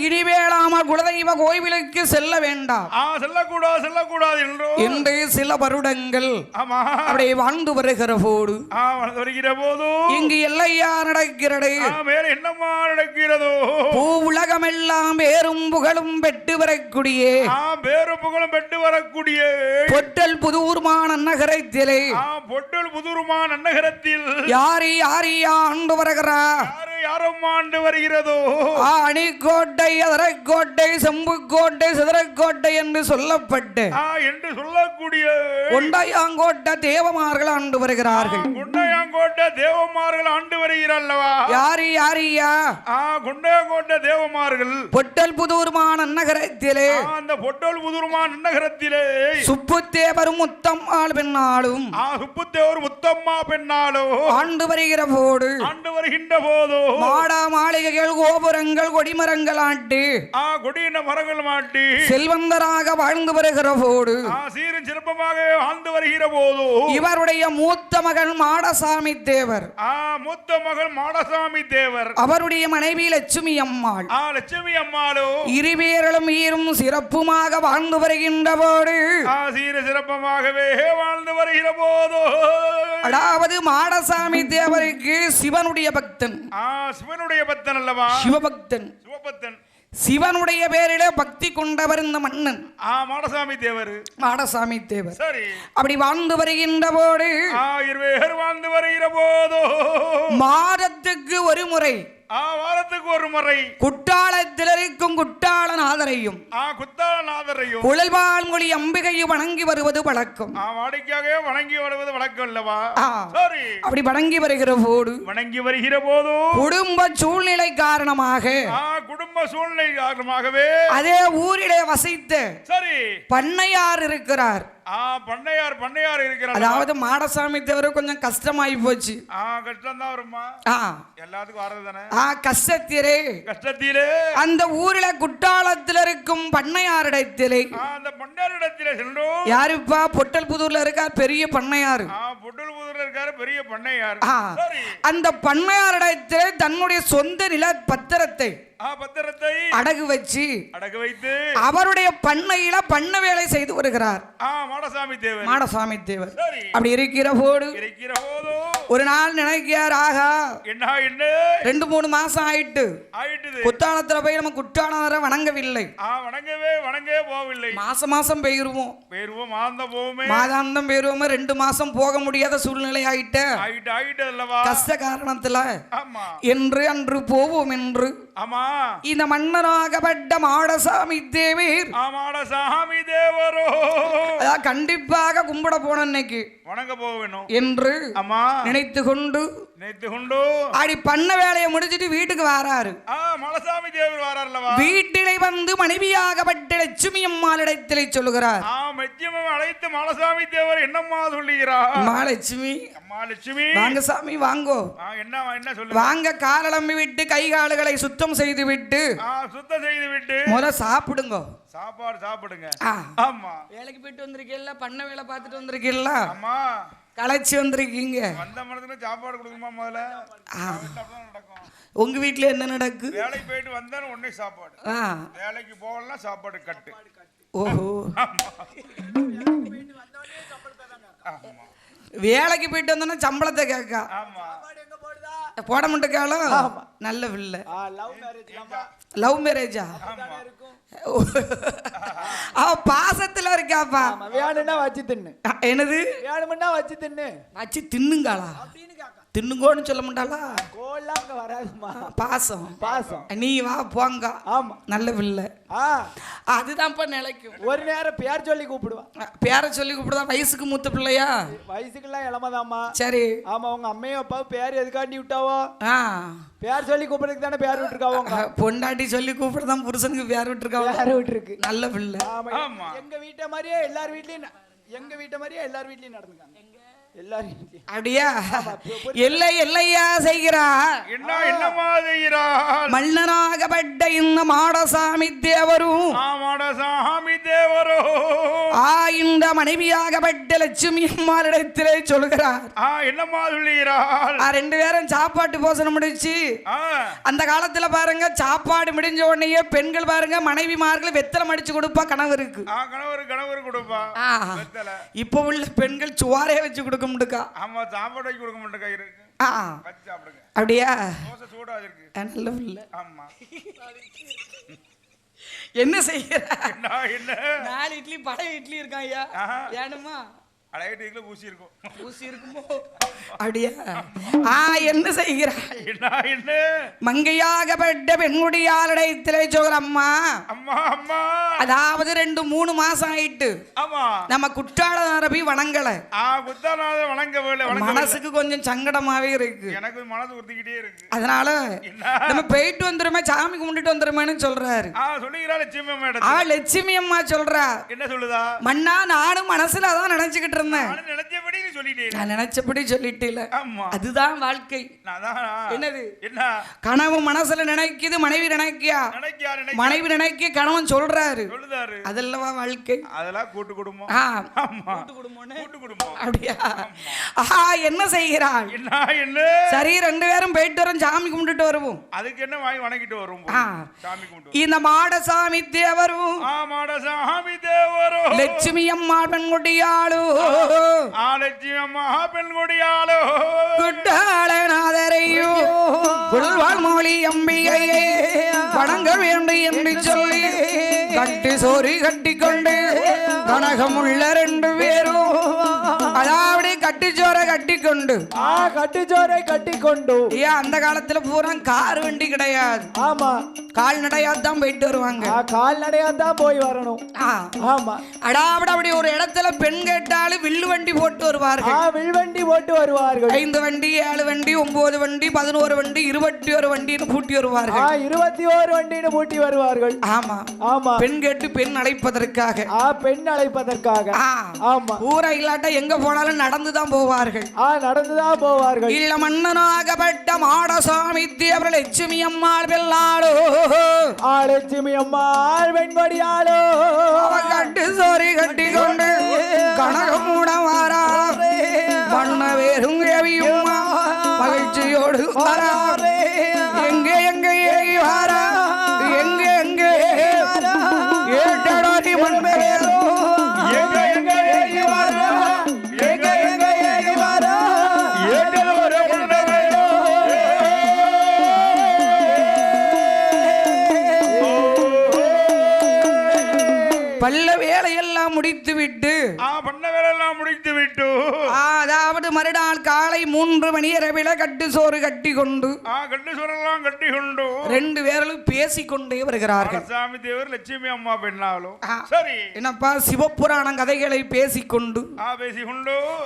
இனிவேளாம நாள் குலதெய்வ கோவிலுக்கு செல்ல வேண்டாம், செல்லக்கூடாது என்று சில வருடங்கள் ஆமா அப்படியே வாழ்ந்து வருகிற போது இங்கு எல்லையா நடக்கிறது, வேற என்னமா நடக்கிறதோ, பூ உலகமெல்லாம் பேரும் புகழும் பெற்று வரக்கூடிய பொட்டல் புதூர்மான நகரத்திலே யார் ஆண்டு வருகிறா, ஆண்டு வருகிறதோ, அணிக்கோட்டை அதரக்கோட்டை செம்புக்கோட்டை சிதறக்கோட்டை என்று சொல்லப்பட்டு என்று சொல்லக்கூடிய கொண்டையாங்கோட்டை தேவமார்கள் ஆண்டு வருகிறார்கள். கொண்டையாங்கோட்டை தேவமார்கள் ஆண்டு வருகிறார்களவா, யாரியா கொண்டையாங்கோட்டை தேவமார்கள் பொட்டல் புதூர்மான நகரத்திலே, அந்த பொட்டல் புதூர்மான நகரத்திலே சுப்புத்தேவரும் முத்தம்மாள் பெண்ணாலும் சுப்புத்தேவர் முத்தம்மா பெண்ணாலும் ஆண்டு வருகிற போது வருகின்ற போதோ மாடா மாளிகைகள் கோபுரங்கள் கொடிமரங்கள் ஆட்டி கொடியின மரங்கள் மாட்டி செல்வந்தராக வாழ்ந்து வருகிற போது சீரும் சிறப்பமாக வாழ்ந்து வருகிற போது இவருடைய மூத்த மகன் மாடசாமி தேவர், அவருடைய மனைவி லட்சுமி அம்மாள், இருவேர்களும் ஈரும் சிறப்புமாக வாழ்ந்து வருகின்ற போது சீர சிறப்பமாகவே வாழ்ந்து வருகிற போது அதாவது மாடசாமி தேவருக்கு சிவனுடைய பக்தன், சிவனுடைய பக்தன் அல்லவா, சிவபக்தன், சிவனுடைய பேரிலே பக்தி கொண்டவர் இந்த மன்னன் மாடசாமி தேவர். சரி, அப்படி வாழ்ந்து வருகின்ற போது வாழ்ந்து வருகிற போதோ மாதத்துக்கு ஒரு முறை வாரத்துக்கு ஒரு முறை குட்டாளத்தில் இருக்கும் குட்டாளநாதரையும் குழல்வாழ்மொழி அம்பிகையை வணங்கி வருவது வழக்கம். வாடிக்கையாக வணங்கி வருவது வழக்கம் அல்லவா, அப்படி வணங்கி வருகிற போது குடும்ப சூழ்நிலை காரணமாகவே அதே ஊரிலே வசித்த சரி பண்ணையார் இருக்கிறார். பண்ணையார் இருக்கிறார். அதாவது மாடசாமி தேவரு கொஞ்சம் கஷ்டமாயி போச்சு. கஷ்டம் தான் வருமா, எல்லாத்துக்கும் வரது தானே. கஷ்டத்திலே அந்த ஊரில குட்டாளத்தில் இருக்கும் பண்ணையாரிடத்திலே அந்த பண்ணையாரிடத்திலே சென்றோம். யாருப்பா பொட்டல் புதூர்ல இருக்கார் பெரிய பண்ணையார், பொட்டல் புதூர்ல இருக்காரு பெரிய பண்ணையார். அந்த பண்ணையாரிடத்திலே தன்னுடைய சொந்த நில பத்திரத்தை அடகு வைத்து அவருடைய பண்ணையில பண்ண வேலை செய்து வருகிறார் மாடசாமி தேவர். அப்படி இருக்கிற போது ஒரு நாள் நினைக்கிறார், ஆகா என்ன 2-3 மாசம் ஆயிட்டு குத்தாலத்துல போய் நம்ம குற்றாலரை வணங்கவில்லை, வணங்கவே போகவில்லை. மாசம் பெயருவோம் மாதாந்தம் பெயருவோம், 2 மாசம் போக முடியாத சூழ்நிலை ஆயிட்டு கஷ்ட காரணத்துல என்று அன்று போவோம் என்று இந்த மன்னராகப்பட்ட மாடசாமி தேவர் கண்டிப்பாக கும்பிட போன அன்னைக்கு வணங்க போவேணும் என்று நினைத்து கொண்டு அடி பண்ண வேலையை முடிச்சிட்டு வீட்டுக்கு வராரு. மாடசாமி தேவர் வராருலவா, வீட்டிலே வந்து மனைவியாகப்பட்ட லட்சுமி அம்மாளிடத்திலே சொல்லுகிறார். அழைத்து மாடசாமி தேவர் என்னம்மா சொல்லுகிறார், மாலட்சுமி வாங்க சாமி வாங்கோ, என்ன சொல்லு, வாங்க காலம்பி விட்டு கை கால்களை சுத்தம் செய்து விட்டு முத சாப்பிடுங்க, சாப்பிடுங்க. ஆமா, வேலைக்கு போயிட்டு வந்திருக்கீல்ல, பண்ண வேலை பார்த்துட்டு வந்திருக்கீல்ல, ஆமா களைச்சி வந்திருக்கீங்க, வந்த மனதுல சாப்பாடு கொடுக்குமா முதல்ல, உங்க வீட்டுல என்ன நடக்கு, வேலைக்கு போயிட்டு வந்தா உடனே சாப்பாடு, வேலைக்கு போகலாம் சாப்பாடு கட்டு. ஓஹோ, வேலைக்கு போயிட்டு வந்தோன்னா சம்பளத்தை கேட்கா, போட மாட்டேக்காலும் நல்ல பிள்ளை, லவ் மேரேஜா, பாசத்துல இருக்காப்பா, வேணும்னா வச்சு தின்னு, என்னது வேணும்னா வச்சு தின்னு, வச்சு தின்னுங்காளா, தின்னுங்கோன்னு சொல்ல மாட்டாளா, பாசம் நீ வா போங்க, ஆமா நல்ல பிள்ளை, அதுதான் நிலைக்கும். ஒரு நேரம் பேர் சொல்லி கூப்பிடுவா, பேரை சொல்லி கூப்பிடுதா, வயசுக்கு மூத்த பிள்ளையா, வயசுக்குலாம் இளமதாம்மா. சரி, ஆமா உங்க அம்மையும் அப்பாவும் பேர் எதுக்காண்டி விட்டாவோ, பேர் சொல்லி கூப்பிடுறதுக்கு தானே பேர் விட்டுருக்காவோ, பொண்டாட்டி சொல்லி கூப்பிடுதான் புருஷனுக்கு பேர் விட்டுருக்காவோ, பேர் விட்டுருக்கு, நல்ல பிள்ளை. எங்க வீட்டை மாதிரியே எல்லார் வீட்லயும் நடந்துக்காங்க, அப்படியா, எல்லையா செய்கிறார், என்னமா செய்கிறார், மன்னனாகப்பட்ட இந்த மாடசாமி தேவரும் இந்த மனைவியாகப்பட்ட லட்சுமி அம்மாளிடத்திலே சொல்கிறார். என்னம்மா சொல்லுகிறாள்? ரெண்டு பேரும் சாப்பாட்டு போசனம் முடிச்சு அந்த காலத்துல பாருங்க, சாப்பாடு முடிஞ்ச உடனே பெண்கள் பாருங்க மனைவிமார்கள் வெத்தலை மடிச்சு கொடுப்பா கணவருக்கு. கணவர் கொடுப்பா. இப்ப உள்ள பெண்கள் சுவாரே வச்சு கொடுக்க முடியுக்கா? ஆமா, சாப்பாடு வச்சு கொடுக்க மாட்டேங்க இருக்கு. அப்படியா? சூடா இருக்கு. நல்ல பிள்ளை. ஆமா. என்ன செய்யற? என்ன 4 இட்லி பழைய இட்லி இருக்கான் ஐயா. ஏனுமா ஊசி இருக்கும். ஊசி இருக்குமோ? அப்படியா? என்ன செய்கிறாள்? என்ன மங்கையாகப்பட்ட பெண்குடியாளிடத்திலே சொல்ற அம்மா, அம்மா அம்மா, அதாவது 2-3 மாசம் ஆயிட்டு நம்ம குற்றால போய் வணங்கல. மனசுக்கு கொஞ்சம் சங்கடமாவே இருக்கு. எனக்கு மனசு உறுத்திக்கிட்டே இருக்கு. அதனால நம்ம போயிட்டு வந்துருமே, சாமி கும்பிட்டுட்டு வந்துருமேன்னு சொல்றாரு. லட்சுமி அம்மா சொல்றா. என்ன சொல்லுதா? மன்னா, நானும் மனசுல அதான் நினைச்சுக்கிட்டு இருந்தேன். நான் நினைச்சபடி சொல்லிட்டேல. அதுதான் வாழ்க்கை. என்னது? கனவு மனசுல நினைக்குது, மனைவி நினைக்கியா? மனைவி நினைக்க கணவன் சொல்றாரு. அதெல்லவா வாழ்க்கை? அதெல்லாம் கூட்டு குடும்பம். அப்படியா? என்ன செய்கிறாள்? சரி, 2 பேரும் போயிட்டு வரோம், சாமி கும்பிட்டுட்டு வருவோம். அதுக்கு என்ன வாங்கி வணங்கிட்டு வருவோம். இந்த மாடசாமி தேவரும் லட்சுமி அம்மா பெண்குடியாளோ, லட்சுமி அம்மா பெண்குடியாளோ, குட்டாளநாதரையோ குள்வாள் மொழி அம்பிகையே வணங்க வேண்டும் என்று சொல்லி கட்டு சோறு கட்டிக்கொண்டு கனகமுள்ள 2 பேரும், அதாவது கட்டுச்சோரை கட்டிக்கொண்டு அந்த காலத்துல பூரா கார் வண்டி கிடையாது. ஆமா, கால்நடையாத்தான் போயிட்டு வருவாங்க. கால்நடையாத்தான் போய் வரணும். ஆமா, அடாவிட அப்படி ஒரு இடத்துல பெண் கேட்டாலும் வில்லு வண்டி போட்டு வருவார்கள். வில்வண்டி போட்டு வருவார்கள். 5 வண்டி, 7 வண்டி, 9 வண்டி, 11 வண்டி, 21 வண்டின்னு பூட்டி வருவார்கள். 21 வண்டின்னு பூட்டி வருவார்கள். ஆமா ஆமா, பெண் கேட்டு பெண் அழைப்பதற்காக. பெண் அழைப்பதற்காக. ஆமா, ஊரா இல்லாட்ட எங்க போனாலும் நடந்துதான் போவார்கள். நடந்துதான் போவார்கள். இல்ல மன்னனாகப்பட்ட மாடசாமி தேவர் லட்சுமி அம்மாள் வெள்ளாளோ, லட்சுமி அம்மாள் வெண்படியாளோ, கட்டு சோரி கட்டி கொண்டு கனகமூட வாரா, பண்ண வேறும் ரவியும்மா மகிழ்ச்சியோடு வாரா, எங்கே எங்கே ஏகி வாரா, எங்கே எங்கே ஏட்டடாரி மண்மேரோ, எங்கே எங்கே ஏகி வாரா, எங்கே எங்கே ஏகி வாரா, ஏட்டடாரி மண்மேரோ. பல்ல வேலையெல்லாம் முடித்து விட்டு அதாவது மறுநாள் காலை 3 மணி அளவில் கட்டு சோறு கட்டி கொண்டு 2 பேரும் பேசிக்கொண்டே வருகிறார்கள். சாமி தேவர் லட்சுமி அம்மா பெண்ணாலும் சரி, என்னப்பா சிவபுராணம் கதைகளை பேசிக்கொண்டு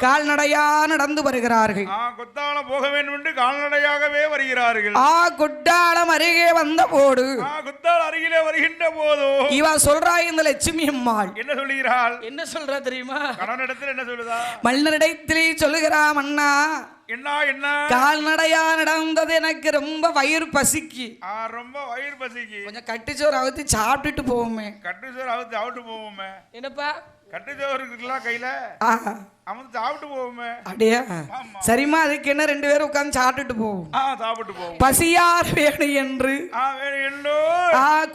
கால்நடையா நடந்து வருகிறார்கள். குத்தாலம் போக வேண்டும் என்று கால்நடையாகவே வருகிறார்கள். குட்டாலம் அருகே வந்த போது, குத்தாலம் அருகிலே வருகின்ற போது இவ சொல்றா, இந்த லட்சுமி அம்மாள் என்ன சொல்லுகிறாள்? என்ன சொல்றா தெரியுமா? கணவனிடத்தில் என்ன சொல்லுதா? மன்னரிடத்திலே சொல்லுகிறா, மன்னா என்ன கால்நடையா நடந்தது, எனக்கு ரொம்ப வயிறு பசிக்கு. ரொம்ப வயிறு பசிக்கு, கொஞ்சம் கட்டுச்சோறு அவுத்து சாப்பிட்டுட்டு போவோமே. கட்டுச்சோறு அவுத்து சாப்பிட்டு போவோமே. என்னப்பா கட்டுச்சோறு இருக்குல்ல கையில, அவன் சாப்பிட்டு போவோமே. அப்படியா? சரிம்மா, அதுக்கு என்ன 2 பேரும் உட்கார்ந்து சாப்பிட்டுட்டு போவோம். சாப்பிட்டு போவோம். பசியார் வேணும் என்று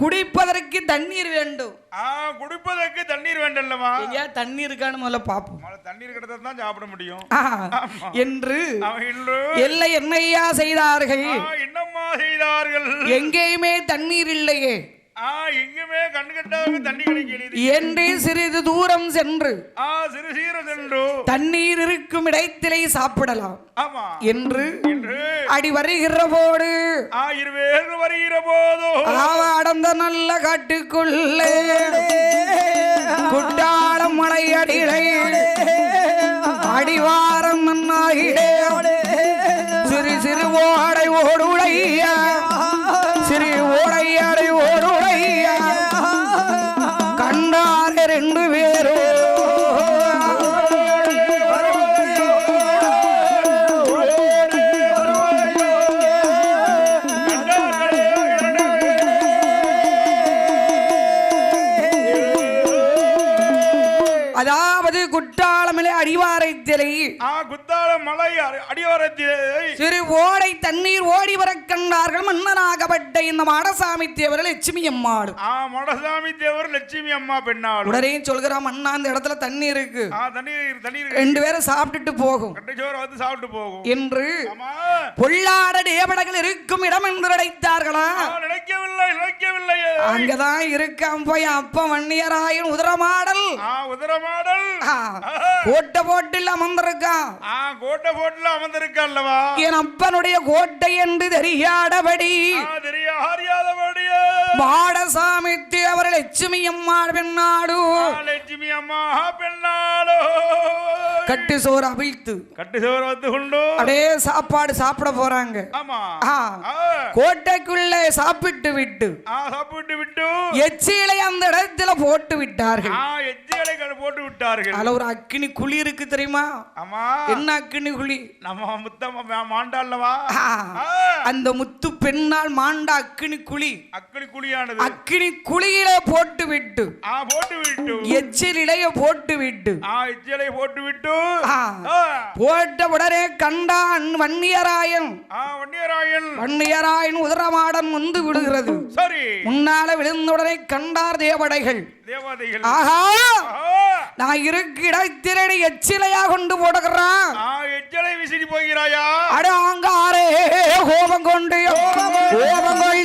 குடிப்பதற்கு தண்ணீர் வேண்டும். குடிப்பதற்கு தண்ணீர் வேண்டல்லமா? தண்ணீர் இருக்கான்னு முதல்ல பாப்போம். தண்ணீர் கிட்ட தான் சாப்பிட முடியும் என்று எல்லை என்னையா செய்தார்கள்? என்னம்மா செய்தார்கள்? எங்கேயுமே தண்ணீர் இல்லையே, எங்குமே கண்ணு கட்டாத தண்ணி கிடைக்கிறது என்று சிறிது தூரம் சென்று தண்ணீர் இருக்கும் இடத்திலே சாப்பிடலாம் என்று அடி வருகிற போது அடந்த நல்ல காட்டுக்குள்ளே குட்டாளம் மலை அடியிலே அடிவாரம் நன்னாகிடே சிறு சிறு ஓடை ஓடுடைய சிறு ஓடையடை ஓடுடைய கண்டார 2 பேரோ அதாவது குற்றாலமலை அடிவாரத்திலே குத்தாலமலை அடிவாரத்திலே சிறு ஓடை தண்ணீர் ஓடி வர கண்டார்கள். மன்னனாகப்பட்ட இந்த மாடசாமி தேவர் லட்சுமி அம்மாள். மாடசாமி தேவர் லட்சுமி அம்மா பெண்ணாள். உடனே சொல்கிறான், அண்ணா அந்த இடத்துல தண்ணி இருக்கு, தண்ணீர் ரெண்டு பேரும் சாப்பிட்டுட்டு போகும் சாப்பிட்டு போகும் என்று பொல்லாட தேவடைகள் இருக்கும் இடம் என்று நினைத்தார்களா? நினைக்கவில்லை நினைக்கவில்லை. அங்கதான் இருக்கான் போய் அப்ப வன்னியராயன் உதரமாடல் கோட்டை போட்டில் அமர்ந்திருக்கான். கோட்டை போட்டில் அமர்ந்திருக்கான் அல்லவா? என் அப்பனுடைய கோட்டை என்று தெரியாதபடி மாடசாமி தேவர் லட்சுமி அம்மா பெண்ணாடு கட்டு சோறு அவிழ்த்து வந்து கொண்டு அப்படியே சாப்பாடு சாப்பிட போறாங்க. கோட்டைக்குள்ளே சாப்பிட்டு விட்டு எச்சிலை அந்த இடத்துல போட்டு விட்டார்கள். அதுல ஒரு அக்கினி குழி இருக்கு தெரியுமா? என்ன அக்கினி குழி? நம்ம முத்த மாண்டால்லவா? அந்த முத்து பெண்ணால் மாண்ட அக்கினி குழி. அக்கினி குழியில போட்டு விட்டு எச்சிலைய போட்டு விட்டு போட்ட உடனே கண்டான் வன்னியராயன் உதரமாடன் வந்து விடுகிறது. முன்னால விழுந்தவுடனே கண்டார் தேவடைகள். ஆஹா, நான் இருக்கு இடத்திலே எச்சிலையா கொண்டு போடுகிறான். எச்சிலை விசிறி போகிறாயா? அட ஆங்காரே கோபம் கொண்டு தேவடைகள்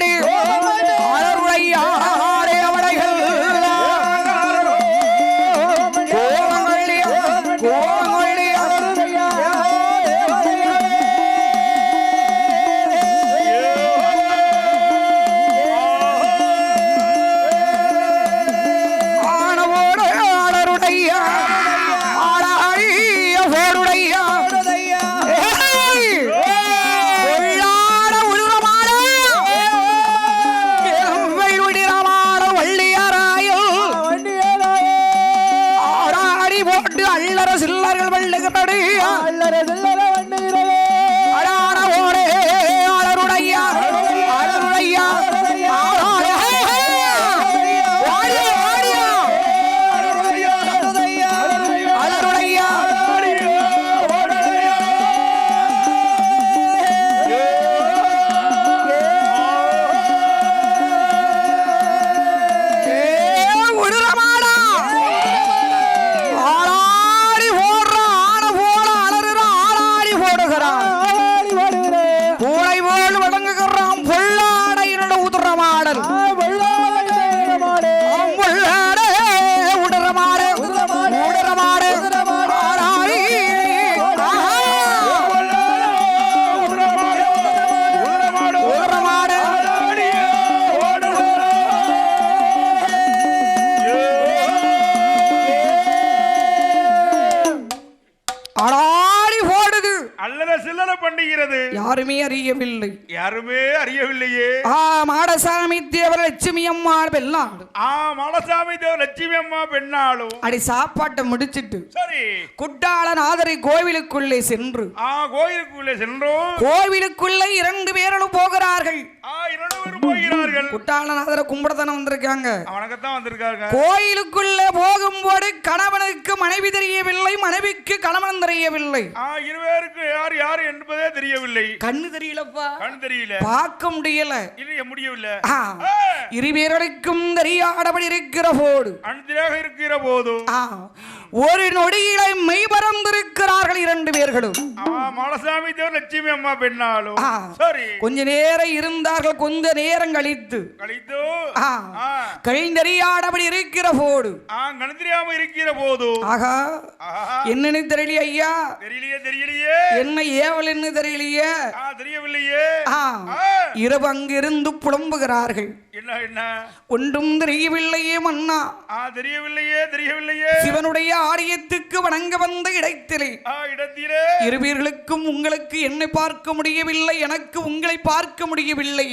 யாருமே அறியவில்லையே. மாடசாமி தேவர் லட்சுமி அம்மா பெண்ணாடு. மாடசாமி தேவர் லட்சுமி அம்மா பெண்ணாலும் அடி சாப்பாட்டை முடிச்சிட்டு சரி குட்டாளநாதரை கோவிலுக்குள்ளே சென்று கோவிலுக்குள்ளே இரண்டு பேரும் போகிறார்கள். குட்டாளநாதரை கும்பிடத்தான வந்திருக்காங்க. கோயிலுக்குள்ளே போகும்போது கணவனுக்கு மனைவி தெரியவில்லை, மனைவிக்கு கணவன் தெரியவில்லை. இருவருக்கு யார் யார் என்பதே தெரியவில்லை. கண்ணு தெரியலப்பா, கண்ணு தெரியல, பார்க்க முடியல, முடியவில்லை. இருவேருக்கும் தெரியாதபடி இருக்கிற போது ஒரு நொடியில மெய் பறந்திருக்கிறார்கள் இரண்டு பேர்களும். மாடசாமி தேவர் லட்சுமி அம்மா பெண்ணாலும் சரி கொஞ்ச நேரம் இருந்தார்கள். கொஞ்ச நேரம் கழித்து கழிந்தறியாதபடி இருக்கிற போது ஆகா என்னன்னு தெரியலையே ஐயா, தெரியலையே என்ன ஏவல் என்ன தெரியலையே, தெரியவில்லையே. இரவு அங்கிருந்து புலம்புகிறார்கள். என்ன ஒன்றும் தெரியவில்லையே மன்னா, தெரியவில்லையே. சிவனுடைய ஆலயத்துக்கு வணங்க வந்த இடத்திலே இருவர்களுக்கும் உங்களுக்கு என்னை பார்க்க முடியவில்லை, எனக்கு உங்களை பார்க்க முடியவில்லை.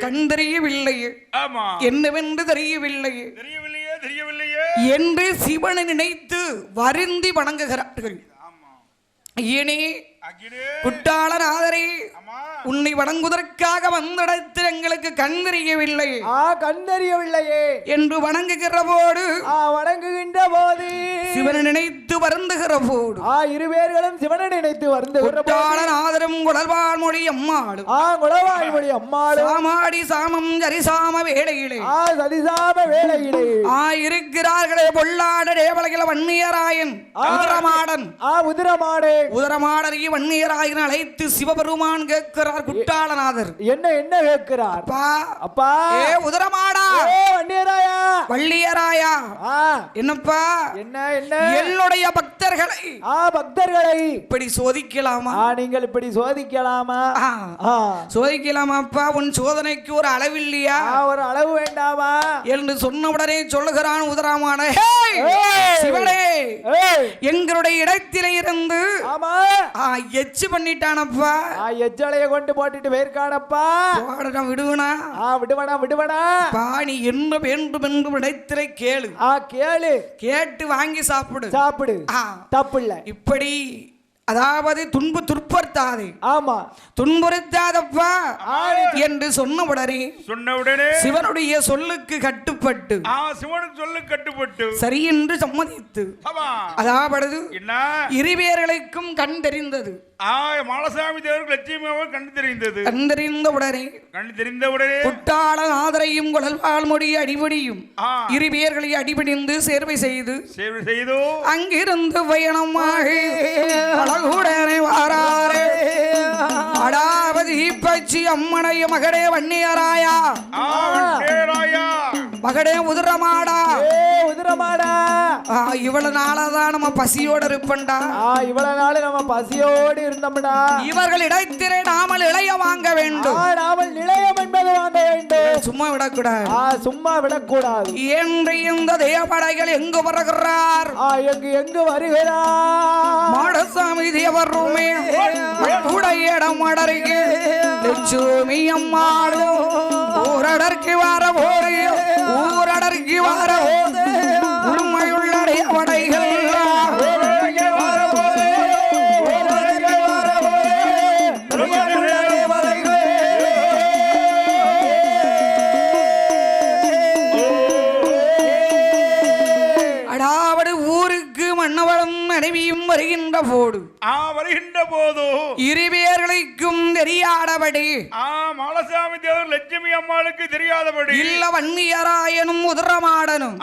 கண் தெரியவில்லையே, என்னவென்று தெரியவில்லையே என்று சிவனை நினைத்து வருந்தி வணங்குகிறார்கள். ஐயனே குட்டாளநாதரே, உன்னை வணங்குவதற்காக வந்த இடத்தில் எங்களுக்கு கண் தெரியவில்லை கண் தெரியவில்லையே என்று வணங்குகிற போது சிவனை நினைத்து வருந்துகிற போடு இருவேர்களும் சிவனை நினைத்து வருந்துகிற ஆதரம் குழல்வாள் மொழி அம்மாளும் குழல்வாள் மொழி அம்மாளும் சாமாடி சாமம் சரிசாம வேளையிலே சரிசாம வேளையிலே இருக்கிறார்களே பொல்லாட தேவலகில வன்னியராயன் உதரமாடன் உதரமாடரையும் வன்னியராயன் அழைத்து சிவபெருமான் கேட்கிறார் குட்டாளநாதர் என்ன கேட்கிறார் அப்பா ஏ உதரமாடா வன்னியராயா வள்ளியராயா என்னப்பா என்ன என்னுடைய பக்தர்களை இப்படி சோதிக்கலாமா நீங்கள் இப்படி சோதிக்கலாமா சோதிக்கலாமாப்பா உன் சோதனைக்கு ஒரு அளவு இல்லையா ஒரு அளவு வேண்டாமா என்று சொன்ன உடனே சொல்லுகிறான் உதரமான சிவனே எங்களுடைய இடத்திலே இருந்து எச்சு பண்ணிட்டானப்பா எச்சலைய கொண்டு போட்டுட்டு போயிருக்கானப்பா விடுவனா நீ என்ன வேண்டும் என்று இடத்திலே கேளு கேட்டு வாங்கி சாப்பிடு தப்பு இல்ல இப்படி அதாவது துன்புறுத்தாதே துன்புறுத்தாதப்பா என்று சொன்ன உடனே சிவனுடைய சொல்லுக்கு கட்டுப்பட்டு சரி என்று சம்மதித்து அதாவது இருவேர்களுக்கும் கண் தெரிந்தது மாலசாமி தேவருக்கு லட்சுமி கண்டறிந்த உடனே குட்டாள ஆதரையும் குழல்வாள் மொழியை அடிபடியும் இருவேர்களை அடிபடிந்து சேர்வை செய்து அங்கிருந்து பயணமாக அழகுடனே வாராரே அடாவதி பச்சி அம்மனைய மகடே வன்னியராயா மகடே உதிரமாடா இவ்வளவு நாளாதான் நம்ம பசியோட இருப்பண்டா இவ்வளவு நாள் நம்ம பசியோடு இருந்தோம்டா இவர்கள் இடத்திலே நாமல் இளைய வாங்க வேண்டும் நிலையம் என்பது வாங்க வேண்டும் சும்மா விடக்கூடாது என்று இந்த தேவபடைகள் எங்கு வருகிறார் எங்கு வருகிறார் மாடசாமி தேவருமே உடைய இடம் அடருக்கு லட்சுமி அம்மாளும் ஊரடர்க்கு வர உண்மையுள்ள தேவபடைகள் வருகின்ற போது இருவேர்களுக்கும் தெரியாதபடி மாலசாமி தேவர் லட்சுமி அம்மாளுக்கு தெரியாதபடி இல்ல வன்னியராயனும் உதரமாடனும்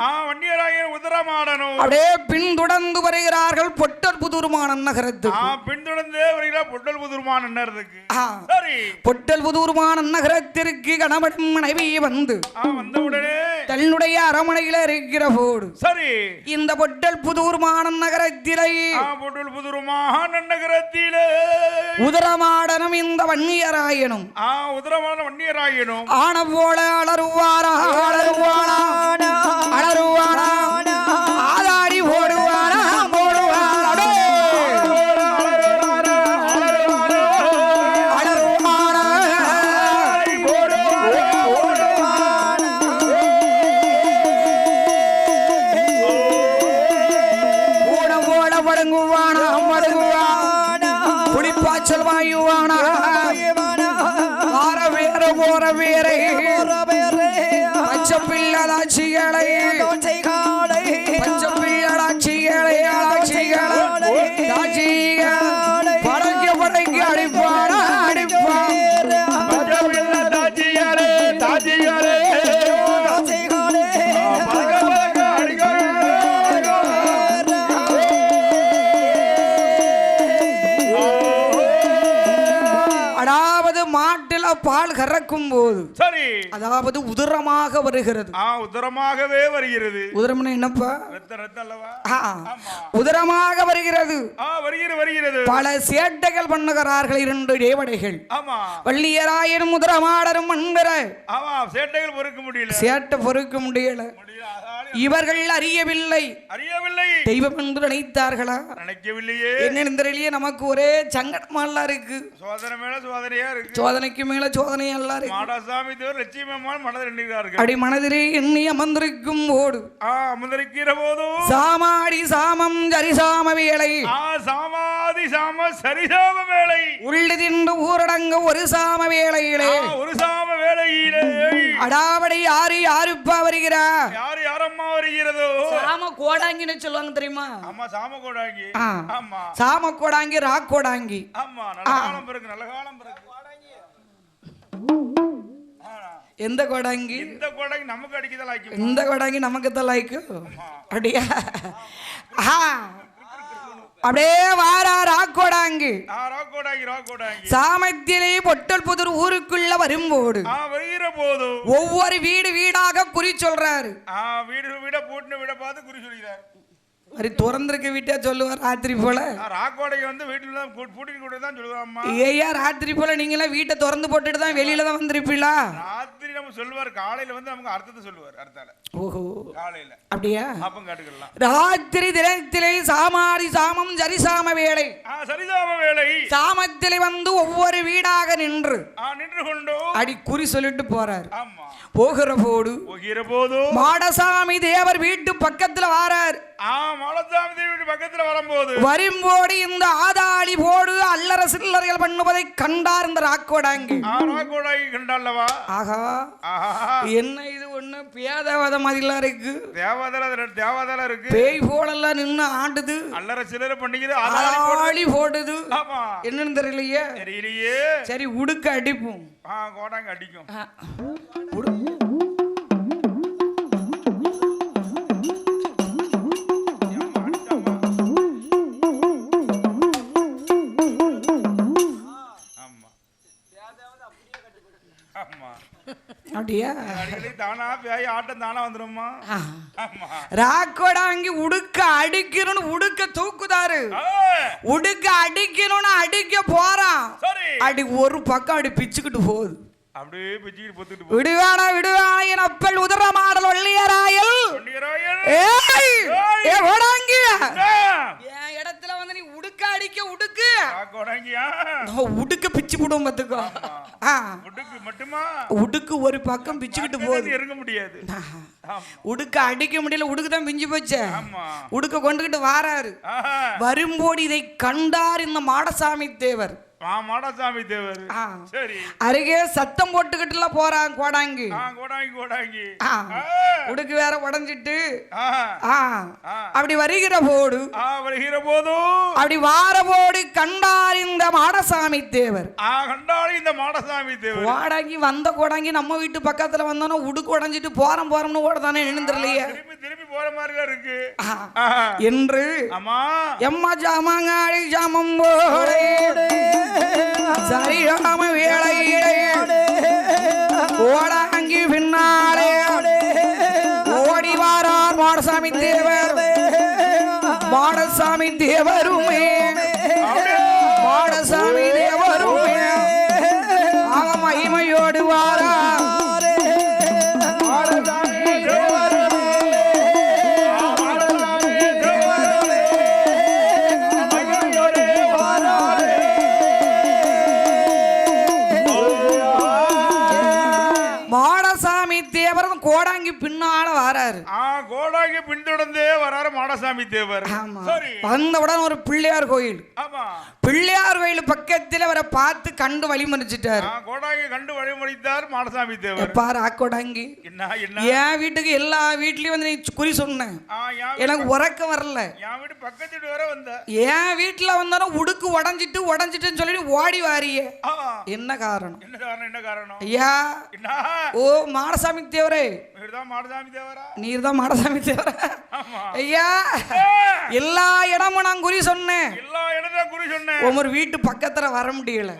அப்படியே பின்தொடர்ந்து வருகிறார்கள் பொட்டல்புதூர்மான நகரத்துக்கு பொட்டல்புதூர்மான நகரத்திற்கு கணவன் மனைவி வந்து தன்னுடைய அரமனையில இருக்கிற போது இந்த பொட்டல்புதூர்மான நகரத்திலே உதரமாடனும் இந்த வன்னியராயனும் ஆன போல அலறுவாரா ஆதாடி ஓடுவாரா பச்சப்பிள்ளடாட்சிகளை படைக்க அடிப்பான அதாவது மாட்டில பால் கறக்கும் போது சரி அதாவது உதரமாக வருகிறது உதரமாகவே வருகிறது உதரம்னா என்னப்பா உதரமாக வருகிறது பல சேட்டைகள் பண்ணுகிறார்கள் இரண்டு தேவடைகள் வள்ளியராயனும் உதரமாடரும் என்கிற சேட்டைகள் பொறுக்க முடியல இவர்கள் அறியவில்லை தெய்வம் என்று நினைத்தார்களா என்ன நமக்கு ஒரே சங்கடமா இருக்கு சோதனைக்கு மேல சோதனையா இருக்கு அப்படி மனதிலே எண்ணி அமர்ந்திருக்கும் போது சாமாடி சாமம் சரிசாம வேளை உள்ளிருந்து ஊரடங்கு ஒரு சாம வேளையிலே அடாவடி யாரு யாருப்பா வருகிறா? யாரு யாரம்மா வருகிறதோ? சாம கோடாங்கின்னு சொல்லுவாங்க தெரியுமா? ஆமா, சாம கோடாங்கி. ஆமா, சாம கோடாங்கி, ராக் கோடாங்கி. ஆமா, நல்ல காலம் பிறகு, நல்ல காலம் பிறகு. எந்த கோடாங்கி? இந்த கோடாங்கி நமக்கு அடிக்கதான் லாய்க்கு. இந்த கோடாங்கி நமக்கு தான் லாய்க்கு. அப்படியா? அப்படியே வாரா ராக்கோடாங்கி. சாமத்திலே பொட்டல் புதூர் ஊருக்குள்ள வரும்போது ஒவ்வொரு வீடு வீடாக குறி சொல்றாரு. வீடு வீட போட்டு விட பார்த்து குறி சொல்கிறார். அது திறந்திருக்க வீட்டா சொல்லுவார் ராத்திரி போல. ராக்கோடைக்கு வந்து வீட்டுல பூட்டி கூட தான் சொல்லுவாம்மா. ஏய்யா ராத்திரி போல நீங்களாம் வீட்டை திறந்து போட்டுட்டு தான் வெளியில தான் வந்திருப்பீங்களா? ராத்திரி நம்ம சொல்லுவார், காலையில வந்து நமக்கு அர்த்தத்தை சொல்லுவார். அர்த்தால ஓஹோ, காலையில அப்படியா? அப்பம் காட்டுக்கலாம். ராத்திரி தினத்திலே சாமாரி சாமம் சரிசாம வேளை. சரிசாம வேளை சாமத்திலே வந்து ஒவ்வொரு வீடாக நின்று கொண்டு அடி குறி சொல்லிட்டு போறாரு. ஆமா, போகிற போது மாடசாமி தேவர் வீட்டு பக்கத்துல வாரார். மாடசாமி தேவர் பக்கத்துல வரும்போது இந்த ஆதாளி போடு அல்லற சில்லறைகள் பண்ணுவதை கண்டார் இந்த ராக்கோடாங்கி. கண்டால்லவா? ஆஹா, என்ன இது ஒண்ணு பேதவாத மாதிரிலாம் இருக்கு. தேவாதல இருக்கு. பேய் போலெல்லாம் நின்னு ஆடுது, அல்லற சில்லறை பண்ணிக்குது, ஆதாளி போடுது. என்னன்னு தெரியலையே. சரி, உடுக்க அடிப்போம். கோடாங்க அடிக்கும். அப்படியா? தானா பேய் ஆட்டம் தானா வந்துருமா? ராக்கோடாங்கி உடுக்க அடிக்கணும்னு உடுக்க தூக்குதாரு. உடுக்க அடிக்கணும்னு அடிக்க போறான். அடி ஒரு பக்கம் அடி பிச்சுக்கிட்டு போகுது. அப்படியே பிச்சுக்கிட்டு போத்துட்டு விடுவானா விடுவானா என் அப்பல் உதற மாடல் ஒல்லியராயல். ஏ ஓடாங்கி, என் இடத்துல வந்து நீ உடுக்க அடிக்க உடுக்கு உடுக்க பிச்சு போடுவோம் பாத்துக்கோ. உடுக்கு மட்டுமா? உடுக்கு ஒரு பக்கம் பிச்சுக்கிட்டு போகுது, இறங்க முடியாது. உடுக்க அடிக்க முடியல, உடுக்கு தான் பிஞ்சு போச்சு. உடுக்க கொண்டுகிட்டு வாராரு. வரும்போது இதை கண்டார் இந்த மாடசாமி தேவர். மாடசாமி தேவர் சரி அருகே சத்தம் போட்டுக்கிட்டுல போறான் கோடாங்கி. கோடாங்கி உடுக்கு வேற உடஞ்சிட்டு அப்படி வருகிற போது அப்படி வார போடு கண்டார் இந்த மாடசாமி தேவர். கோடாங்கி வந்த கோடாங்கி நம்ம வீட்டு பக்கத்துல வந்தோன்னா உடுக்கு உடஞ்சிட்டு போறோம்னு ஓடதானே நின்றுலையே. திருப்பி போற மாதிரி இருக்கு என்று எம்மா ஜாமாங்காடி ஜாமம் போடு சரியாம வேளையிலே ஓடாங்கி பின்னாலே ஓடி வாரார் மாடசாமி தேவர். மாடசாமி தேவருமே மாடசாமி தேவருமே ஆக மகிமையோடு வாரார். கோடாங்கி பின்னால வராரு. கோடாங்கி பின்தொடர்ந்தே வராரு மாடசாமி தேவர். வந்தவுடன் ஒரு பிள்ளையார் கோயில். பிள்ளையார் கோயில் பக்கத்தில் அவரை பார்த்து கண்டு வழிமறிச்சிட்டாரு. கோடாங்கி கண்டு வழிமறித்தார் மாடசாமி தேவர். பாரு கோடாங்கி, என் வீட்டுக்கு எல்லா வீட்லயும் வந்து நீ குறி சொன்ன, எனக்கு உறக்கம் வரல. என் வீட்டு பக்கத்து வர வந்த, என் வீட்டுல வந்தாலும் உடுக்கு உடஞ்சிட்டுன்னு சொல்லி ஓடி வாரியே, என்ன காரணம்? என்ன காரணம் ஐயா? ஓ மாடசாமி தேவரே, நீர் தான் மாடசாமி தேவரா? ஐயா, எல்லா இடமும் நான் குறி சொன்னேன். ஒரு வீட்டு பக்கத்துல வர முடியல,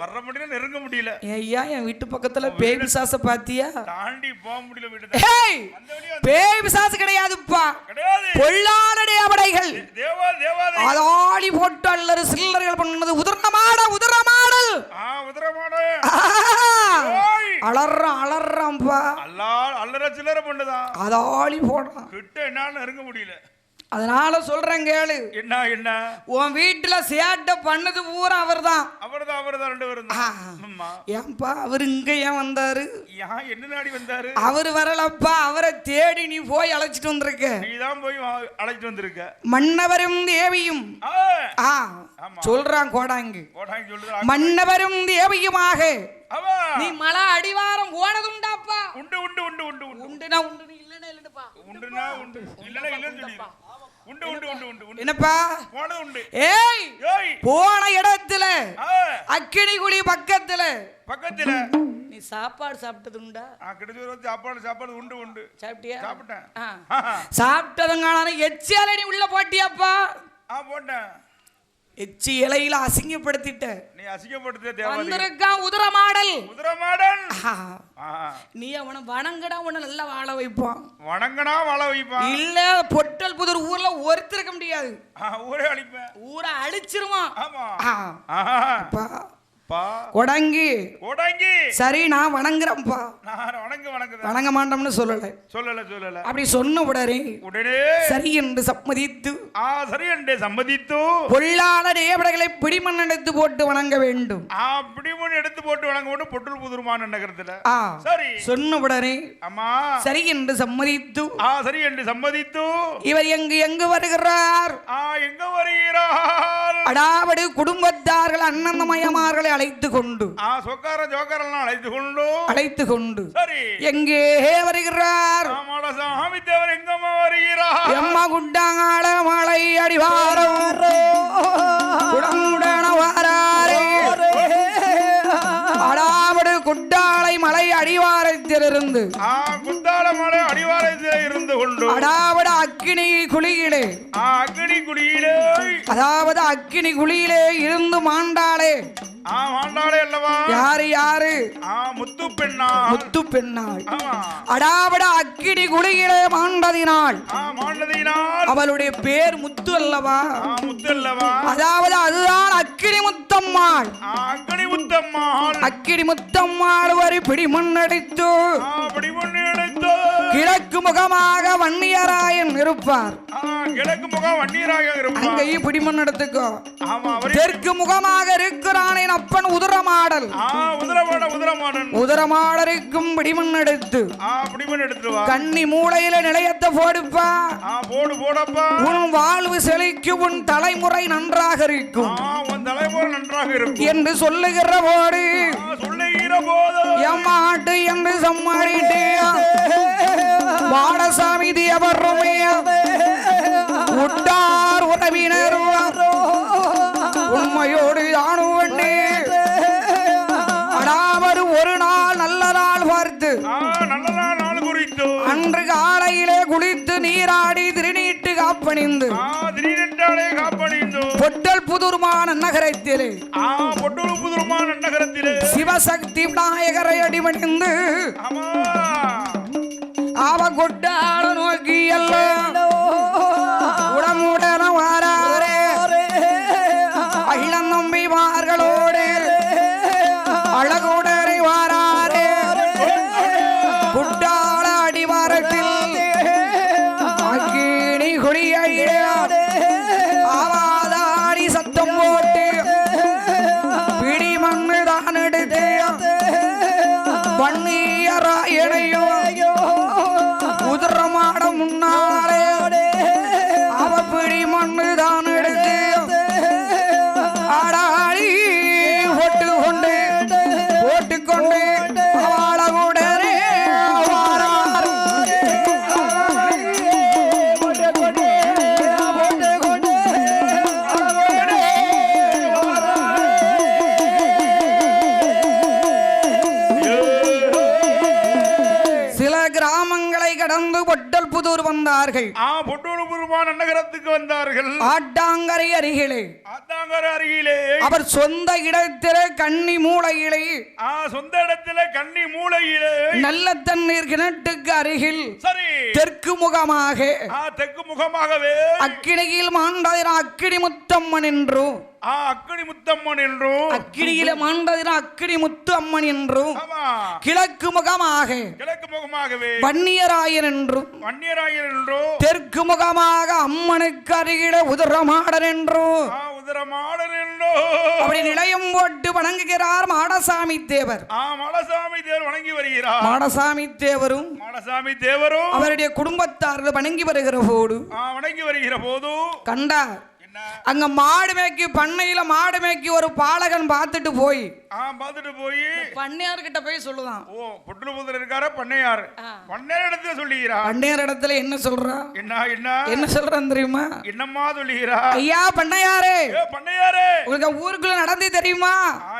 நெருங்க முடியல. ஐயா, என் வீட்டு பக்கத்துல பேய் பிசாச பாத்தியா? தாண்டி போக முடியல. பேய் பிசாசு கிடையாதுப்பா, பொல்லாதடி அவடைகள் அதாளி போட்டு அல்லறு சில்லறைகள் பண்ணது உதரமாடல் அலறாம்பா. அல்லற சில்லறை பண்ணுதான், அதாளி போடுறான். கிட்ட என்னால நெருங்க முடியல. அதனால சொல்றேன் கேளு. என்ன என்ன? உன் வீட்டுல சேட்டை பண்ணது பூரா அவர்தான். அவர்தான் 2 பேரும் தான். ஏன்பா அவரு இங்க ஏன் வந்தாரு? என்ன நாடி வந்தாரு? அவரு வரலப்பா, அவரை தேடி நீ போய் அழைச்சிட்டு வந்திருக்க. நீதான் போய் அழைச்சிட்டு வந்திருக்க. மன்னவரும் தேவியும் சொல்றான் கோடாங்கி. மன்னவரும் தேவியுமாக நீ மலை அடிவாரம் போனதுண்டாப்பா? உண்டு உண்டு உண்டு உண்டு உண்டுனா உண்டு, இல்லனா இல்லப்பா. உண்டுனா உண்டு, இல்லனா இல்லன்னு சொல்லி. உண்டு உண்டு உண்டு உண்டு உண்டு. என்னப்பா போனது உண்டு. ஏய் போன இடத்துல அக்கினி குழி பக்கத்துல நீ சாப்பாடு சாப்பிட்டது உண்டா? சாப்பாடு உண்டு உண்டு. சாப்பிட்டியா? சாப்பிட்டேன். சாப்பிட்டதுங்கான எச்சியால நீ உள்ள போட்டியாப்பா? போட்டேன். எச்சி இலையில அசிங்கப்படுத்திட்ட. நீ அசிங்கப்படுத்த வந்திருக்கான் உதிர மாடல். நீ அவனை வணங்கடா, உன்னை நல்லா வாழ வைப்பான். வணங்கடா வாழ வைப்பான். இல்ல பொட்டல் புதூர் ஊர்ல ஒருத்தர் இருக்க முடியாது. ஊரே அழிப்பேன். ஊரை அழிச்சிருவான். ஆமா கொடங்கி சரி நான் வணங்குறேன்ப்பா. வணங்க மாட்டோம்னு சொல்லல. அப்படி சொன்ன உடனே சரி என்று சம்மதித்து பொல்லாத தேவதைகளை பிடிமண் எடுத்து போட்டு வணங்க வேண்டும். பிடிமண் எடுத்து போட்டு வணங்க வேண்டும். பொட்டல் புதுருமான நகரத்துல சொன்ன உடனே சரி என்று சம்மதித்து இவர் எங்கு வருகிறார்? அடாவடு குடும்பத்தார்கள் அண்ணந்தமயமார்களை அழைத்து கொண்டு அழைத்து கொண்டு எங்கே வருகிறார்? எம்மா குட்டாங்கால மலை அடிவாரம் உடனுடன வாராரே. அடாவடு குட்டாளை மலை அடிவாரத்திலிருந்து கொண்டு அடாவடு அக்கினி குழியிலே அதாவது அக்கினி குழியிலே இருந்து மாண்டாளே. அல்லவா? யாரு? முத்து பெண்ணாள். அடாவட அக்கினி குழியிலே மாண்டதினால் அவளுடைய பேர் முத்து அல்லவா? அதாவது அதுதான் அக்கினி முத்தம்மாள். அக்கினி முத்தம்மாள் வரி பிடிமண் அடித்து கிழக்கு முகமாக வன்னியராயன் இருப்பார். அங்கேயும் பிடிமண் எடுத்துக்கோ. தெற்கு முகமாக இருக்கிறானே அப்பன் உதிரமாடல். உதிரமாடலுக்கும் பிடிமண் எடுத்து கண்ணி மூளையில நிலையத்தை போடுப்பா. உன் வாழ்வு செழிக்கும், உன் தலைமுறை நன்றாக இருக்கும் என்று சொல்லுகிற போது எம்மாட்டு என்று சம்மாடிட்டே பாடசாமி தேவருமே உட்டார் உறவினர் உண்மையோடு ஆணுவண்ணே அடாவது ஒரு நாள் நல்ல நாள் பார்த்து அன்று காலையிலே குளித்து நீராடி திருநீட்டு காப்பணிந்து பொட்டல் புதுர்மான நகரத்திலே சிவசக்தி விநாயகரை அடிபணிந்து அவ கொட்டாட நோக்கி எல்லாம் உடமுடன வாராரே. அள்ளம் நம்பிமார்களோடு அழகுடரை வாராரே. குட்டாள அடிவாரத்தில் அக்கினி குழியை ஆவாதாடி சத்தம் போட்டு பிடி மண்ணு தான் எடுத்து வன்னியராயனையோ உதிரமாட முன்னாலே அவ பிடி மண்ணு தான் எடுத்து ஆடாடி போட்டுக்கொண்டு அவளவுடனே சில கிராமங்களை கடந்து பொட்டல் புதூர் வந்தார்கள். நகரத்துக்கு வந்தார்கள். ஆட்டாங்கரை அருகிலே அவர் சொந்த இடத்திலே கன்னி மூலையிலே நல்ல தண்ணீர் கிணற்றுக்கு அருகில் தெற்கு முகமாகவே அக்கினியில் மாண்டதின அக்கினி முத்தம்மன் என்றும் அக்கினி முத்தம்மன் என்றும் அக்கினியில மாண்டதினா அக்கினி முத்து அம்மன் என்றும் கிழக்கு முகமாகவே வன்னியராயன் என்றும் தெற்கு முகமாக அம்மனுக்கு அருகிட உதிரமாடன் என்றும் அப்படி நிலையம் போட்டு வணங்குகிறார் மாடசாமி தேவர். வணங்கி வருகிறார். மாடசாமி தேவரும் அவருடைய குடும்பத்தார் வணங்கி வருகிற போது கண்டார் அங்க மாடு மேய்க்கு பண்ணையில மாடு மேய்க்கு ஒரு பாலகன் பார்த்துட்டு போய் பண்ணையார் கிட்ட போய் சொல்லுதான். ஓ புட்டுல இருக்கார பண்ணையார். பண்ணையார் இடத்துல சொல்லுகிறார். பண்ணையார் இடத்துல என்ன சொல்றா? என்ன சொல்றான் தெரியுமா? என்னம்மா சொல்லுகிறா? ஐயா பண்ணையாரே, பண்ணையாரே உங்களுக்கு ஊருக்குள்ள நடந்து தெரியுமா?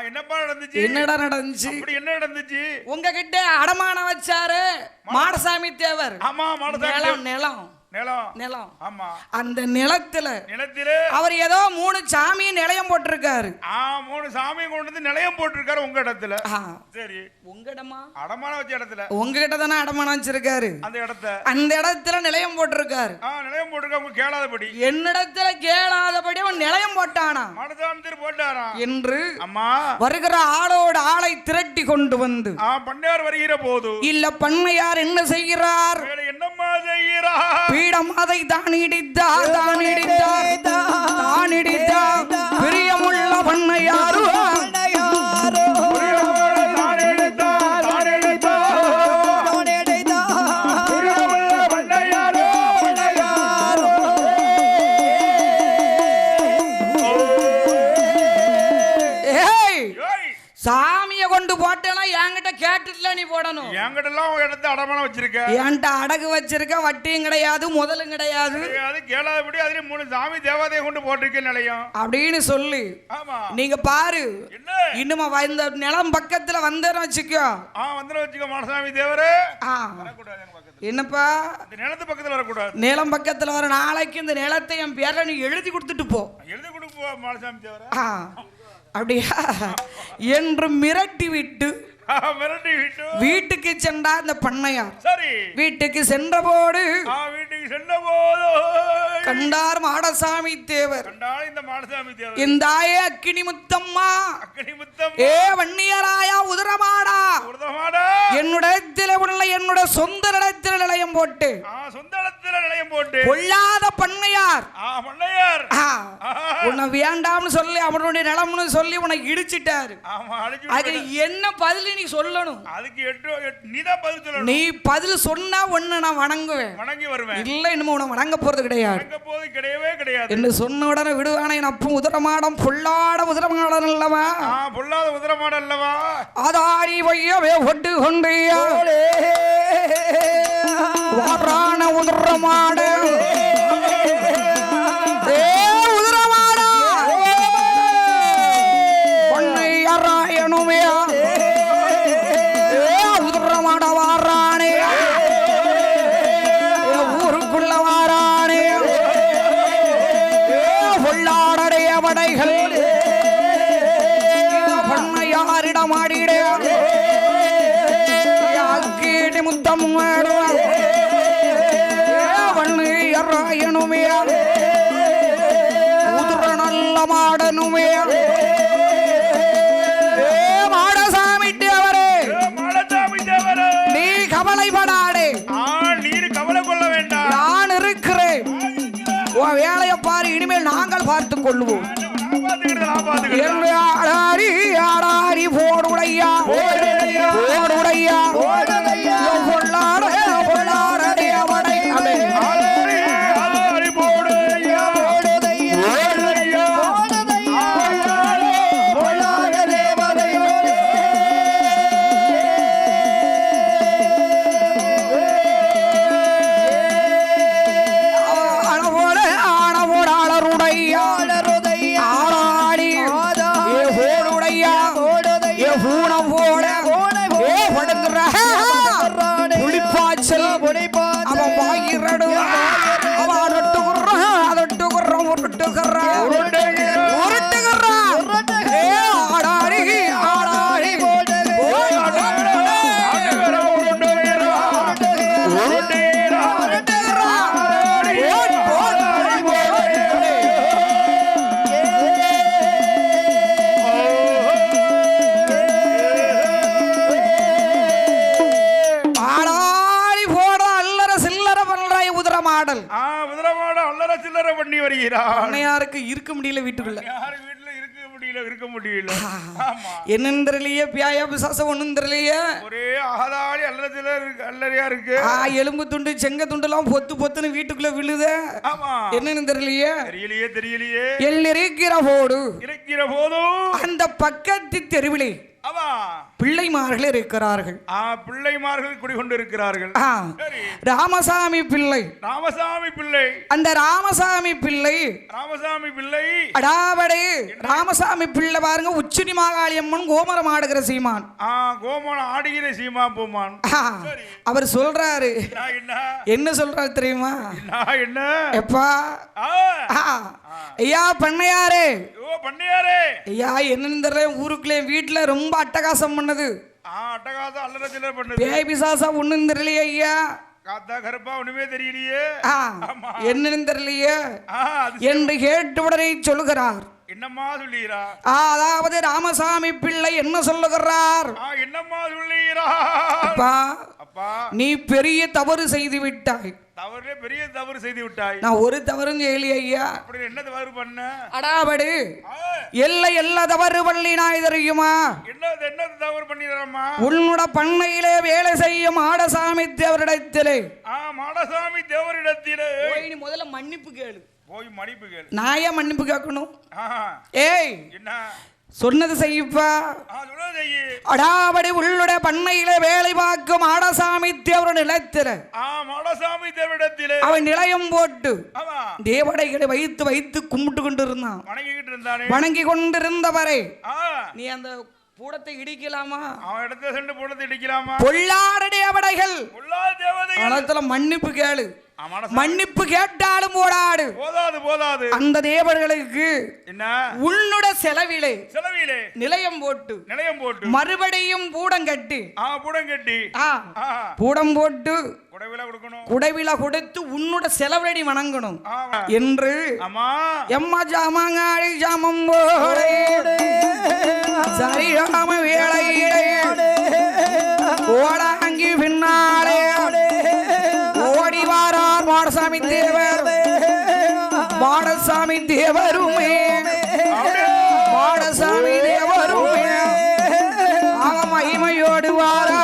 என்னப்பா நடந்துச்சு? என்னடா நடந்துச்சு? அப்படி என்ன நடந்துச்சு? உங்ககிட்ட அடமானம் வச்சாரு மாடசாமி தேவர். ஆமா மாடசாமி. நிலம். ஆமா. அந்த நிலத்துல அவர் ஏதோ 3 சாமி நிலையம் போட்டிருக்காரு. 3 சாமி கொண்டு வந்து நிலையம் போட்டிருக்காரு உங்க இடத்துல. சரி. உங்க இடமா? அடமானம் வச்ச இடத்துல. உங்ககிட்ட தானே அடமானம் வச்சிருக்காரு. அந்த இடத்துல நிலையம் போட்டிருக்காரு. நிலையம் போட்டிருக்காரு. உங்க கேளாதபடி. என்னிடத்துல கேளாதபடி அவன் நிலையம் போட்டானா? மாடசாமி தேவர் போட்டாரா என்று அம்மா வருகிற ஆளோடு ஆளை திரட்டி கொண்டு வந்து பண்ணையார் வருகிற போது இல்ல பண்ணையார் என்ன செய்கிறார்? என்னம்மா செய்கிறார்? பீடம் அதை தான் இடித்தார் பிரியமுள்ள பண்ணையாரு சாமியை கொண்டு போட்டேன்னா என்கிட்ட கேட்டுல நீ போடணும். என்கிட்ட எல்லாம் இடத்த அடமானம் வச்சிருக்க. என்கிட்ட அடகு வச்சிருக்க, வட்டியும் கிடையாது முதலும் கிடையாது. கேளாதபடி அதுல 3 சாமி தேவதையை கொண்டு போட்டிருக்க நிலையம் அப்படின்னு சொல்லி நீங்க பாரு. இன்னுமா இந்த நிலம் பக்கத்துல வந்தேன்னு வச்சுக்கோ. வச்சுக்கோ மாடசாமி தேவரே. என்னப்பா நிலத்து பக்கத்துல வரக்கூடாது. நிலம் பக்கத்துல வர நாளைக்கு இந்த நிலத்தை என் பேர்ல நீ எழுதி கொடுத்துட்டு போ. எழுதி கொடுப்போ மாடசாமி தேவரே. அப்படியா என்று மிரட்டி விட்டு வீட்டுக்கு சென்றா இந்த பண்ணையார். வீட்டுக்கு சென்றபோது கண்டார் மாடசாமி தேவர். இந்த அக்கினி முத்தம்மா, ஏ வன்னியராயா உதிரமாடா, என்னுடைய உள்ள என்னுடைய சொந்த இடத்தில் நிலையம் போட்டு பொல்லாத பண்ணையார் உன்னை வேண்டாம்னு சொல்லி அவனுடைய நிலம்னு சொல்லி உன்னை இடிச்சிட்டாரு. அது என்ன பதில் நீ சொல்லணும்? நீ பதில் சொன்னா ஒண்ணு நான் வணங்குவேன், இல்ல இன்னும் உன வணங்க போறது கிடையாது என்று சொன்ன உடனே விடுவானே. அப்பவும் உதிரமாடம் பொல்லாட உதிரமாடன் அல்லவா? பொல்லாத உதிரமாடம் அல்லவா? அதாரி வையவே ஒட்டு கொண்டியா வாரான உதிரமாட உதிரமாடா பொன்னை அராயணுமே உதிரமாட வாரானே ஊருக்குள்ள வாரானே பொல்லாடைய படைகள் பண்ணையாரிடம் ஆடிட அக்கீடி முத்தம் வன்னியராயனுமே உதிர நல்ல மாடனுமே மாடசாமி தேவரே, நீ கவலைப்படாதே, நீர் கவலை கொள்ள வேண்டாம், நான் இருக்கிறேன். உன் வேலையை பாரு, இனிமேல் நாங்கள் பார்த்துக் கொள்வோம். ஆடாரி ஆடாரி போடுடையா போடுடையா பொல்லாட பொல்லாடே அவனை பூனம் போட படுக்கிற சில்லறை பண்ணி வருகிறாள். பண்ணையாருக்கு இருக்க முடியல வீட்டுக்குள்ள. வீட்டுல இருக்க முடியல. என்னன்னு தெரியலையே, பியாயா பிசாசம் ஒண்ணும் தெரியலையே. ஒரே அகதாளி அல்லறையா இருக்கு. எலும்பு துண்டு செங்க துண்டு எல்லாம் பொத்து பொத்துன்னு வீட்டுக்குள்ள விழுது. என்னன்னு தெரியலையே. தெரியலையே. இருக்கிற போதும் அந்த பக்கத்து தெருவிலே பிள்ளைமார்கள் இருக்கிறார்கள். பிள்ளைமார்கள் குடிகொண்டிருக்கிறார்கள். ராமசாமி பிள்ளை அந்த ராமசாமி பிள்ளை அடாவடே ராமசாமி பிள்ளை பாருங்க, உச்சினி மாகாளி அம்மன் கோமரம் ஆடுகிற சீமான். கோமரம் ஆடுகிற சீமா பூமான். அவர் சொல்றாரு, என்ன சொல்றாரு தெரியுமா? என்ன எப்பா ஐயா பண்ணையாரே, ஐயா என்னன்னு தெரியல, ஊருக்குள்ளே வீட்டுல ரொம்ப அட்டகாசம் பண்ணது. அட்டகாசம் அல்லற சில்லறை பண்ணது. பேய் பிசாசா ஒண்ணும் தெரியலையே ஐயா. காத்தா கருப்பா ஒண்ணுமே தெரியலையே. என்னன்னு தெரியலையே என்று கேட்டவுடனே சொல்லுகிறார். என்னம்மா சொல்லுகிறா? அதாவது ராமசாமி பிள்ளை என்ன சொல்லுகிறார்? என்னம்மா சொல்லுகிறா? அப்பா நீ பெரிய தவறு செய்து விட்டாய். பெரிய தவறு செய்து விட்டாய். நான் ஒரு தவறும் செய்யலையே ஐயா. அப்படி என்ன தவறு பண்ண? அடாபடு எல்லா தவறு பண்ணினாய் தெரியுமா? என்ன தவறு பண்ணிடுறம்மா? உன்னோட பண்ணையிலே வேலை செய்யும் மாடசாமி தேவரிடத்திலே. மாடசாமி தேவரிடத்திலே நீ முதல்ல மன்னிப்பு கேளு. போய் மன்னிப்பு கேளு. நான் ஏன் மன்னிப்பு கேட்கணும்? ஏய் என்ன சொன்னது செய்யுப்பா. அடாபடி உள்ளுடைய பண்ணையிலே வேலை பார்க்கும் மாடசாமி தேவர் நிலத்தில அவன் நிலையம் போட்டு தேவடைகளை வைத்து வைத்து கும்பிட்டு கொண்டிருந்தான். வணங்கி கொண்டிருந்தவரை நீ அந்த பூடத்தை இடிக்கலாமா? அவன் இடத்துல சென்று பூடத்தை இடிக்கலாமா? பொல்லாத தேவடைகள் மன்னிப்பு கேளு. மன்னிப்பு கேட்டாலும் போடாது. அந்த தேவர்களுக்கு உன்னோட செலவிலே நிலையம் போட்டு மறுபடியும் பூடம் கட்டி பூடம் போட்டு குடைவில கொடுத்து உன்னோட செலவடி வணங்கணும் என்று எம்மா ஜாமங்காடி ஜாமம் போடே சரியாம வேளையிலே ஓடாங்கி பின்னாலே ஓடி வாரார் மாடசாமி தேவர். மாடசாமி தேவருமே மாடசாமி தேவருமே மகிமையோடு வாரா.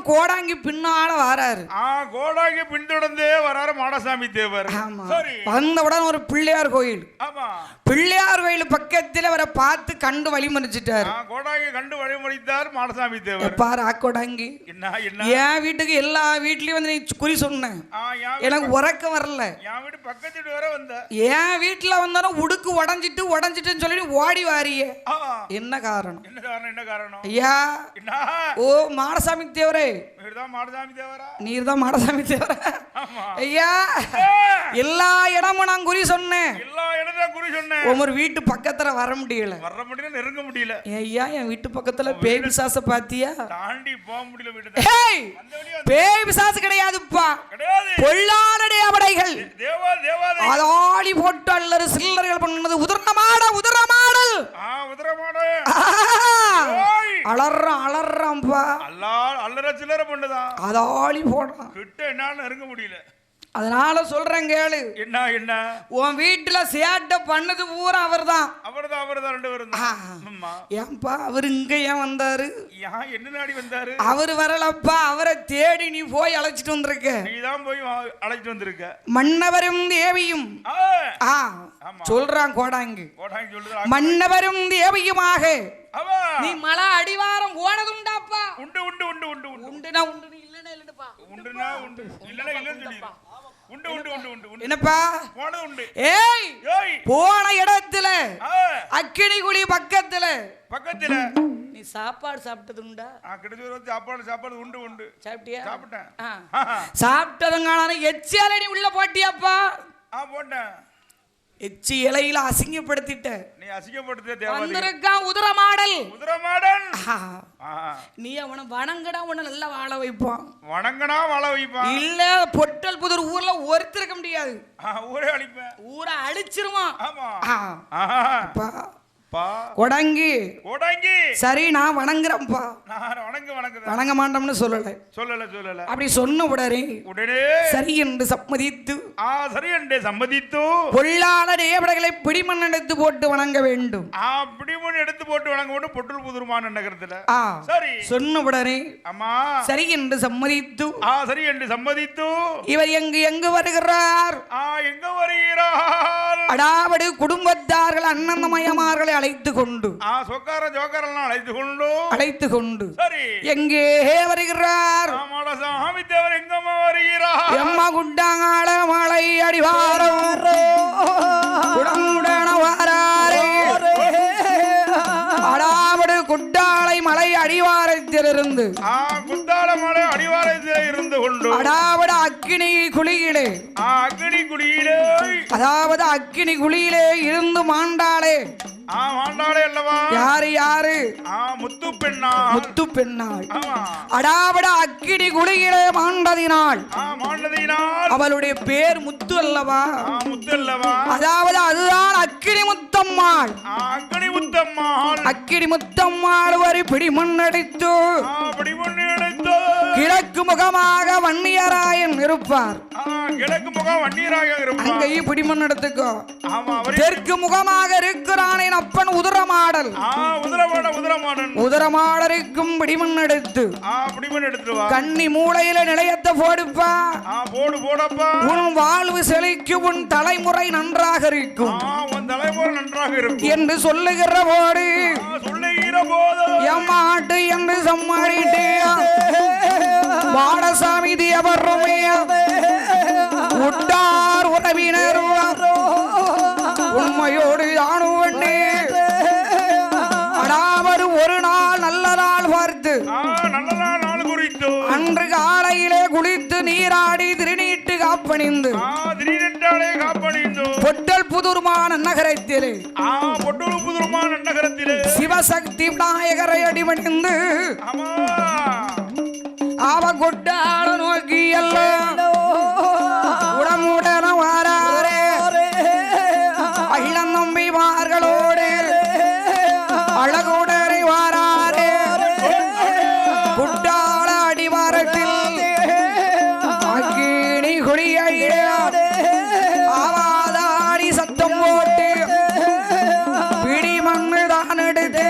கோடாங்கி பின்னால வராரு. கோடாங்கி பின்தொடர்ந்தே வராரு மாடசாமி தேவர். வந்தவுடன் ஒரு பிள்ளையார் கோயில். பிள்ளையார் கோயில் பக்கத்தில் அவரை பார்த்து கண்டு வழிமறிச்சிட்டாரு. கோடாங்கி கண்டு வழிமறித்தார் மாடசாமி தேவர். பாரு கோடாங்கி, என் வீட்டுக்கு எல்லா வீட்லயும் வந்து நீ குறி சொன்ன, எனக்கு உறக்க வரல. என் வீட்டு பக்கத்து வீடு வர வந்த, என் வீட்டுல வந்தாலும் உடுக்கு உடஞ்சிட்டுன்னு சொல்லிட்டு ஓடி வாரியே. என்ன காரணம்? என்ன காரணம் ஐயா? ஓ மாடசாமி தேவரே, நீர்தான் மாடசாமி தேவரா? ஐயா எல்லா இடமும் நான் குறி சொன்னேன். ஒரு வீட்டு பக்கத்துல வர முடியல, நெருங்க முடியல. ஐயா என் வீட்டு பக்கத்துல பேய் பிசாச பாத்தியா? தாண்டி போக முடியல. பேய் பிசாசு கிடையாதுப்பா, பொல்லாத அவடைகள் அதாளி போட்டு அல்லது சில்லறைகள் பண்ணது உதிரமாடல் அலறாம்பா. அல்லற சில்லறை பண்ணுதான், அதாளி போடுறான். கிட்ட என்னால நெருங்க முடியல. அதனால சொல்றேன் கேளு. என்ன உன் வீட்டுல சேட்டை பண்ணது பூரா அவர்தான். ரெண்டு பேரும். ஏன்பா அவர் இங்க ஏன் வந்தாரு? என்ன நாடி வந்தாரு? அவரு வரலப்பா, அவரை தேடி நீ போய் அழைச்சிட்டு வந்திருக்க. நீதான் போய் அழைச்சிட்டு வந்திருக்க. மன்னவரும் தேவியும் சொல்றான் கோடாங்கி. மன்னவரும் தேவியுமாக நீ மலை அடிவாரம் போனதுண்டாப்பா? உண்டு உண்டு உண்டு உண்டு உண்டுனா உண்டு, இல்லன்னா இல்லப்பா. உண்டுனா உண்டு, இல்லன்னா இல்லன்னு சொல்லிடு. உண்டு உண்டு உண்டு உண்டு. என்னப்பா போனது உண்டு. ஏய் போன இடத்துல அக்கினிகுழி பக்கத்துல நீ சாப்பாடு சாப்பிட்டது உண்டா? சாப்பாடு உண்டு உண்டு. சாப்பிட்டியா? சாப்பிட்டேன். சாப்பிட்டதுங்கான எச்சியால நீ உள்ள போட்டியாப்பா? போட்டேன். எச்சி இலையில அசிங்கப்படுத்திட்ட. நீ அசிங்கப்படுத்த தேவை. வந்திருக்கான் உதிரமாடல். உதிரமாடல். நீ அவனை வணங்கடா, உன்னை நல்லா வாழ வைப்பான். வணங்கனா வாழ வைப்பான். இல்ல பொட்டல் புதூர் ஊர்ல ஒருத்தருக்க முடியாது. ஊரே அழிப்பேன். ஊரை அழிச்சிருவான். ஆமா. கொடங்கி கொடங்கி. சரி நான் வணங்குறேன்ப்பா. நான் வணங்க மாட்டோம்னு சொல்லல. அப்படி சொன்ன உடனே சரி என்று சம்மதித்து சம்மதித்து பொல்லாத தேவதைகளை பிடிமண் எடுத்து போட்டு வணங்க வேண்டும். பிடிமண் எடுத்து போட்டு வணங்க வேண்டும். பொட்டல் புதுருமான நகரத்துல சரி சொன்ன உடனே அம்மா சரி என்று சம்மதித்து சரி என்று சம்மதித்து இவர் எங்கு வருகிறார்? எங்க வருகிறார்? அடாவடு குடும்பத்தார்கள் அண்ணந்தமயமார்களை அழைத்து கொண்டு அழைத்து கொண்டு எங்கே வருகிறார்? சாமி தேவர் எங்கம்மா வருகிறார்? எம்மா குட்டாங்கால மலை அடிவாரம் குடமுடன வாராரே. அடாவடு குட்டாளை மலை அடிவாரத்திலிருந்து குட்டாள மலை அடிவாரத்தில் இருந்து கொண்டு அடாவடு அக்கினி குழியிலே அதாவது அக்கினி குழியிலே இருந்து மாண்டாளே. யாரு முத்து பெண்ணாள். அடாவட அக்கினி குழியிலே மாண்டதினால் அவளுடைய பேர் முத்து அல்லவா? அதாவது அதுதான் அக்கினி முத்தம்மாள். அக்கினி முத்தம்மாள் ஒரு பிடி மண்ணடித்து கிழக்கு முகமாக வன்னியராயன் இருப்பார். அங்கேயும் பிடிமண் எடுத்துக்கோ. தெற்கு முகமாக இருக்கிறானே அப்பன் உதிரமாடல். உதிரமாடலுக்கும் பிடிமண் எடுத்து கன்னி மூளையில நிலையத்தை போடுப்பா. உன் வாழ்வு செழிக்கும், உன் தலைமுறை நன்றாக இருக்கும் என்று சொல்லுகிற போது எம்மாட்டு என்று சம்மாடிட்டே வாடசாமி தேவருமே உட்டார் உறவினர் உண்மையோடு ஆணுவண்ணே அடாவது ஒரு நாள் நல்ல நாள் பார்த்து அன்று காலையிலே குளித்து நீராடி திருநீட்டு காப்பணிந்து பொட்டல் புதுர்மான நகரத்திலே சிவசக்தி விநாயகரை அடிபணிந்து அவ கொட்டாள நோக்கி எல்லாம் உடமுடன வாராரே. அள்ளம் நம்பிமார்களோடு அழகுடரை வாராரே. குட்டாள அடிவாரத்தில் அக்கினி குழியை ஆவாதாடி சத்தம் போட்டு பிடி மண்ணு தான் எடுத்து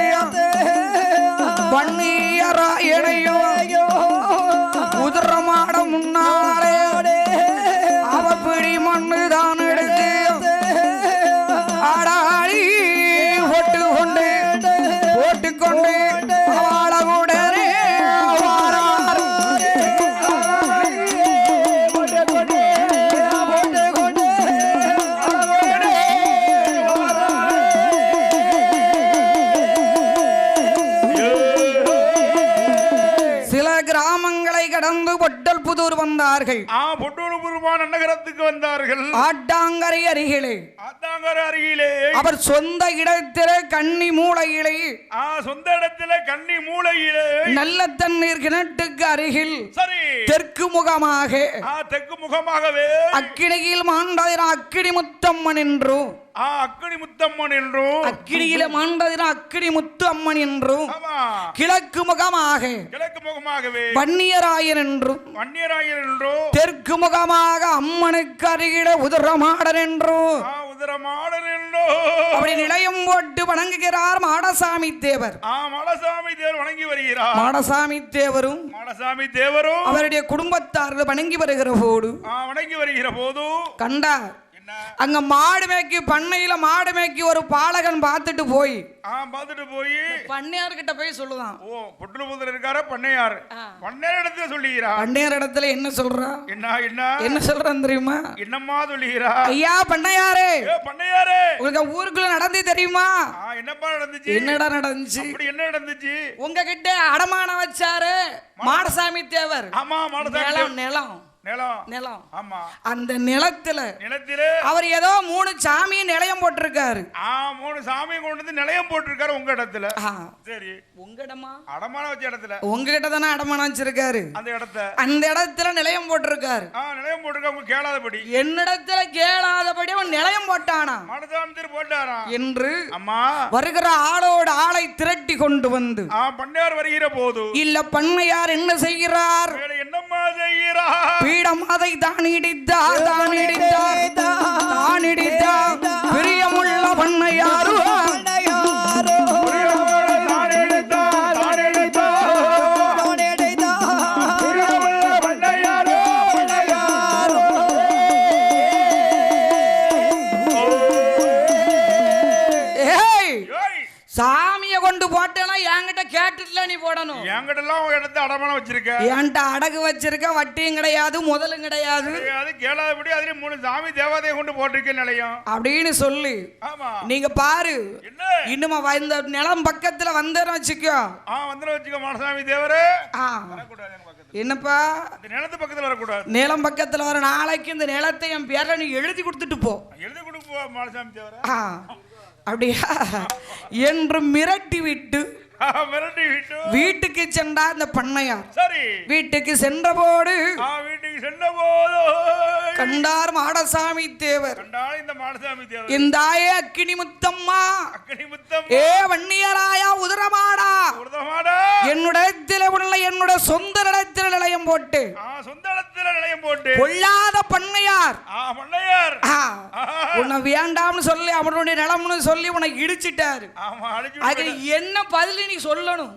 வன்னியராயனையோ உதிரமாட முன்னாலே அவ பிடி மண்ணு தான் எடுத்து ஆடாடி போட்டுக்கொண்டு அவளுடனே சில கிராமங்களை கடந்து பொட்டல் புதூர் வந்தார்கள். நகரத்துக்கு வந்தார்கள். ஆட்டாங்கரை அருகிலே அவர் சொந்த இடத்திலே கன்னி மூலையிலே சொந்த இடத்திலே கன்னி மூலையிலே நல்ல தண்ணீர் கிணற்றுக்கு அருகில் சரி தெற்கு முகமாகவே அக்கினியில் மாண்டதின அக்கினி முத்தம்மன் என்றும் அக்கினியில மாண்டதின அக்கினி முத்து அம்மன் என்றும் கிழக்கு முகமாகவே வன்னியராயன் என்றும் தெற்கு முகமாக அம்மனுக்கு அருகில உதிரமாடல் என்றும் அப்படி நிலையம் போட்டு வணங்குகிறார் மாடசாமி தேவர். வணங்கி வருகிறார். மாடசாமி தேவரும் அவருடைய குடும்பத்தார்கள் வணங்கி வருகிற போது கண்டார் அங்க மாடு மேய்க்கு பண்ணையில மாடு மேய்க்கு ஒரு பாலகன் பார்த்துட்டு போய் பண்ணையார் கிட்ட போய் சொல்லுதான். பண்ணையார் இடத்துல என்ன சொல்றா? என்ன சொல்றான் தெரியுமா? என்னம்மா சொல்லுகிறா? ஐயா பண்ணையாரே, உங்களுக்கு ஊருக்குள்ள நடந்து தெரியுமா? என்னப்பா நடந்துச்சு? என்னடா நடந்துச்சு? என்ன நடந்துச்சு? உங்ககிட்ட அடமானம் வச்சாரு மாடசாமி தேவர். ஆமா, நிலம் நிலம். அந்த நிலத்துல அவர் ஏதோ 3 சாமி நிலையம் போட்டிருக்காரு. 3 சாமி கொண்டு வந்து நிலையம் போட்டிருக்காரு உங்க இடத்துல. சரி, உங்க இடமா? அடமானம் வச்ச இடத்துல. உங்ககிட்ட தானே அடமானம் வச்சிருக்காரு. அந்த இடத்துல நிலையம் போட்டிருக்காரு. நிலையம் போட்டிருக்க உங்க கேளாதபடி. என்னிடத்துல கேளாதபடி அவன் நிலையம் போட்டானா? மனசாமி போட்டாரா என்று அம்மா வருகிற ஆளோடு ஆளை திரட்டி கொண்டு வந்து பண்ணையார் வருகிற போது இல்ல பண்ணையார் என்ன செய்கிறார்? என்னம்மா செய்கிறார்? பீடம் அதை தான் இடித்தார், தான் இடித்தார், தான் இடித்தார். பிரியமுள்ள பண்ணையாரு சாமிய கொண்டு போட்டேன்னா என்கிட்ட கேட்டுல நீ போடணும். என்கிட்ட எல்லாம் இடத்த அடமானம் வச்சிருக்க. என்கிட்ட அடகு வச்சிருக்க, வட்டியும் கிடையாது, முதலும் கிடையாது. கேளாதபடி அதுல 3 சாமி தேவதையை கொண்டு போட்டிருக்க நிலையம் அப்படின்னு சொல்லி நீங்க பாரு. இன்னுமா இந்த நிலம் பக்கத்துல வந்தேன்னு வச்சுக்கோ. வச்சுக்கோ மனசாமி தேவரே. என்னப்பா நிலத்து பக்கத்துல வரக்கூடாது. நிலம் பக்கத்துல வர நாளைக்கு இந்த நிலத்தை என் பேர்ல நீ எழுதி கொடுத்துட்டு போ. எழுதி கொடுப்போ மனசாமி தேவரே. அப்படியா என்று மிரட்டி விட்டு வீட்டுக்கு சென்றா இந்த பண்ணையார். சரி, வீட்டுக்கு சென்றபோது கண்டார் மாடசாமி தேவர். இந்த அக்கினி முத்தம்மா, ஏ வன்னியராயா உதரமாடா, என்னுடைய உள்ள என்னுடைய சொந்த இடத்தில் நிலையம் போட்டு பொல்லாத பண்ணையார் உன்னை வேண்டாம்னு சொல்லி அவனுடைய நிலம்னு சொல்லி உன்னை இடிச்சிட்டாரு. அது என்ன பதில் நீ சொல்லணும்?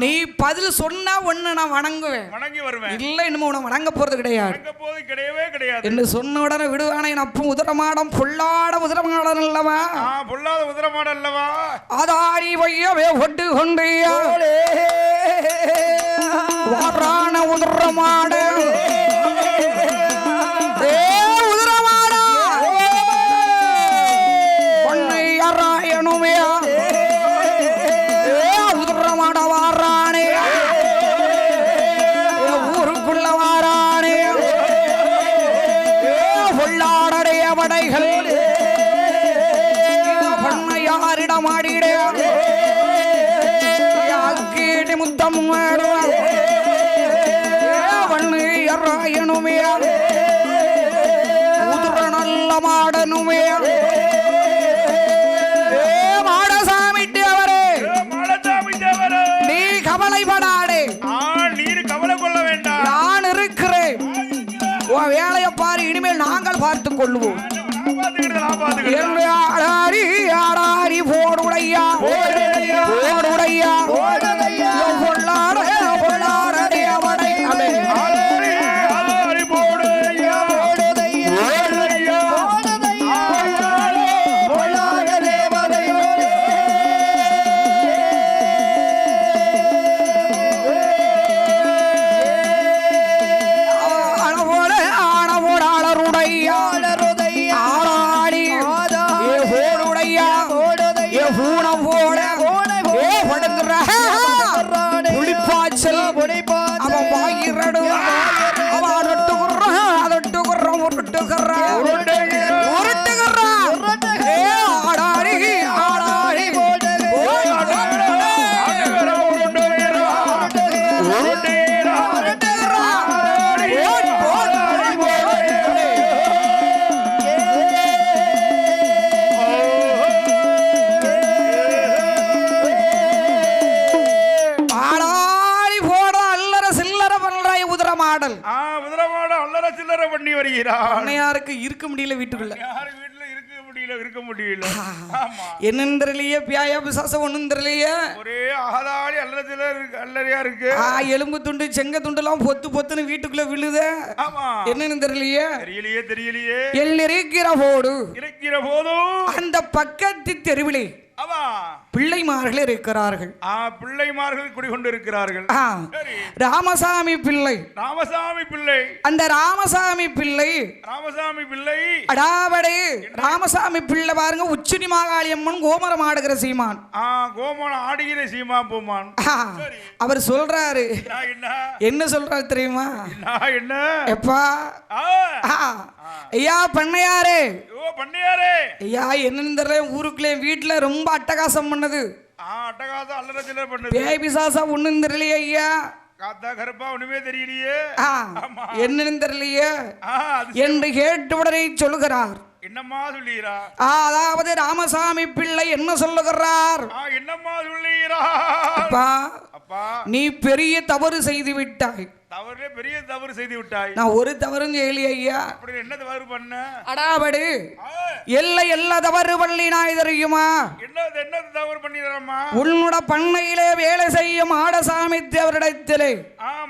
நீ பதில் சொன்னா ஒன்னு நான் வணங்குவேன், வணங்கி வருவேன். இல்ல இன்னும் உன வணங்க போறது கிடையாது என்று சொன்ன உடனே விடுவானே அப்பவும் உதரமாடம் பொல்லாட உதரமாடம் அல்லவா, பொல்லாத உதரமாடம் அல்லவா, அதாரி வையவே ஒட்டு கொண்டியா வாரான உதரமாட உதரமாடா பொன்னை அராயணுமே உதரமாட வாரானே ஊருக்குள்ள வாரானே பொல்லாடைய படைகள் பண்ணையாரிடம் ஆடிடே அக்கீடி முத்தம் வன்னியராயனுமே உதுர நல்ல மாடனுமே மாடசாமி தேவரே, நீ கவலைப்படாதே, நீர் கவலை கொள்ள வேண்டாம், நான் இருக்கிறேன். உன் வேலையை பாரு, இனிமேல் நாங்கள் பார்த்துக் கொள்வோம். ஆடாரி ஆடாரி போடுடையா போடுடையா பொல்லாட பொல்லாடே அவனை பண்ணையாருக்கு இருக்க முடியல, வீட்டுக்குள்ள இருக்க முடியல. என்னன்னு தெரியலையே, பியாயா பிசாசம் ஒண்ணும் தெரியலையே, ஒரே ஆதாளி அல்லறையா இருக்கு. எலும்பு துண்டு செங்க துண்டுலாம் பொத்து பொத்துன்னு வீட்டுக்குள்ள விழுத. என்னன்னு தெரியலையே தெரியலையே. இருக்கிற போது அந்த பக்கத்து தெருவிலே பிள்ளைமார்கள் இருக்கிறார்கள். பிள்ளைமார்கள் குடிகொண்டிருக்கிறார்கள். ராமசாமி பிள்ளை அந்த ராமசாமி பிள்ளை அடாவடே ராமசாமி பிள்ளை பாருங்க, உச்சினி மாகாளி அம்மன் கோமரம் ஆடுகிற சீமான். கோமரம் ஆடுகிற சீமா பூமான். அவர் சொல்றாரு, என்ன சொல்றாரு தெரியுமா? என்ன எப்பா ஐயா பண்ணையாரே, ஐயா என்னன்னு தெரியல, ஊருக்குள்ளே வீட்டுல ரொம்ப அட்டகாசம் பண்ணது. அட்டகாசம் அல்லற சிலர் பண்ணது. பேய் பிசாசா ஒண்ணும் தெரியலையே ஐயா. காத்தா கருப்பா ஒண்ணுமே தெரியலையே. என்னன்னு தெரியலையே என்று கேட்டவுடனே சொல்லுகிறார். என்னம்மா சொல்லுகிறா? அதாவது ராமசாமி பிள்ளை என்ன சொல்லுகிறார்? என்னம்மா சொல்லுகிறா? அப்பா நீ பெரிய தவறு செய்து விட்டாய். பெரிய தவறு செய்து விட்டாய். நான் ஒரு தவறும் செய்யலையே ஐயா. என்ன தவறு பண்ண? அடாவடு எல்லா தவறு பண்ணினாய் தெரியுமா? என்ன தவறு பண்ணிரம்மா? உன்னோட பண்ணையிலே வேலை செய்யும் மாடசாமி தேவரிடத்திலே.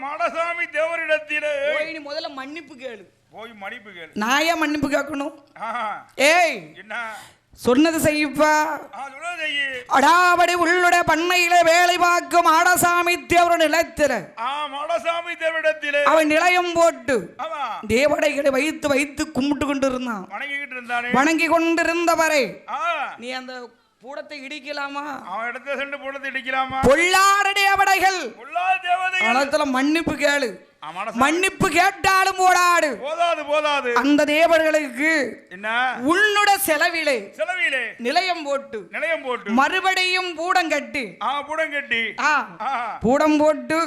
மாடசாமி தேவரிடத்திலே நீ முதல்ல மன்னிப்பு கேளு. போய் மன்னிப்பு கேளு. நான் ஏன் மன்னிப்பு கேட்கணும்? ஏய் என்ன சொன்னது செய்யுப்பா. அடாவடி உள்ளுடைய பண்ணையில வேலை பார்க்கும் மாடசாமி தேவர் நிலத்தில அவன் நிலையம் போட்டு தேவடைகளை வைத்து வைத்து கும்பிட்டு கொண்டிருந்தான். வணங்கி கொண்டிருந்தவரை நீ அந்த பூடத்தை இடிக்கலாமா? இடத்துல சென்று பூடத்தை இடிக்கலாமா? பொல்லாத தேவடைகள் மன்னிப்பு கேளு. மன்னிப்பு கேட்டாலும் போடாது. போதாது. அந்த தேவர்களுக்கு என்ன உன்னோட செலவிலே நிலையம் போட்டு மறுபடியும் பூடம் கட்டி பூடம் போட்டு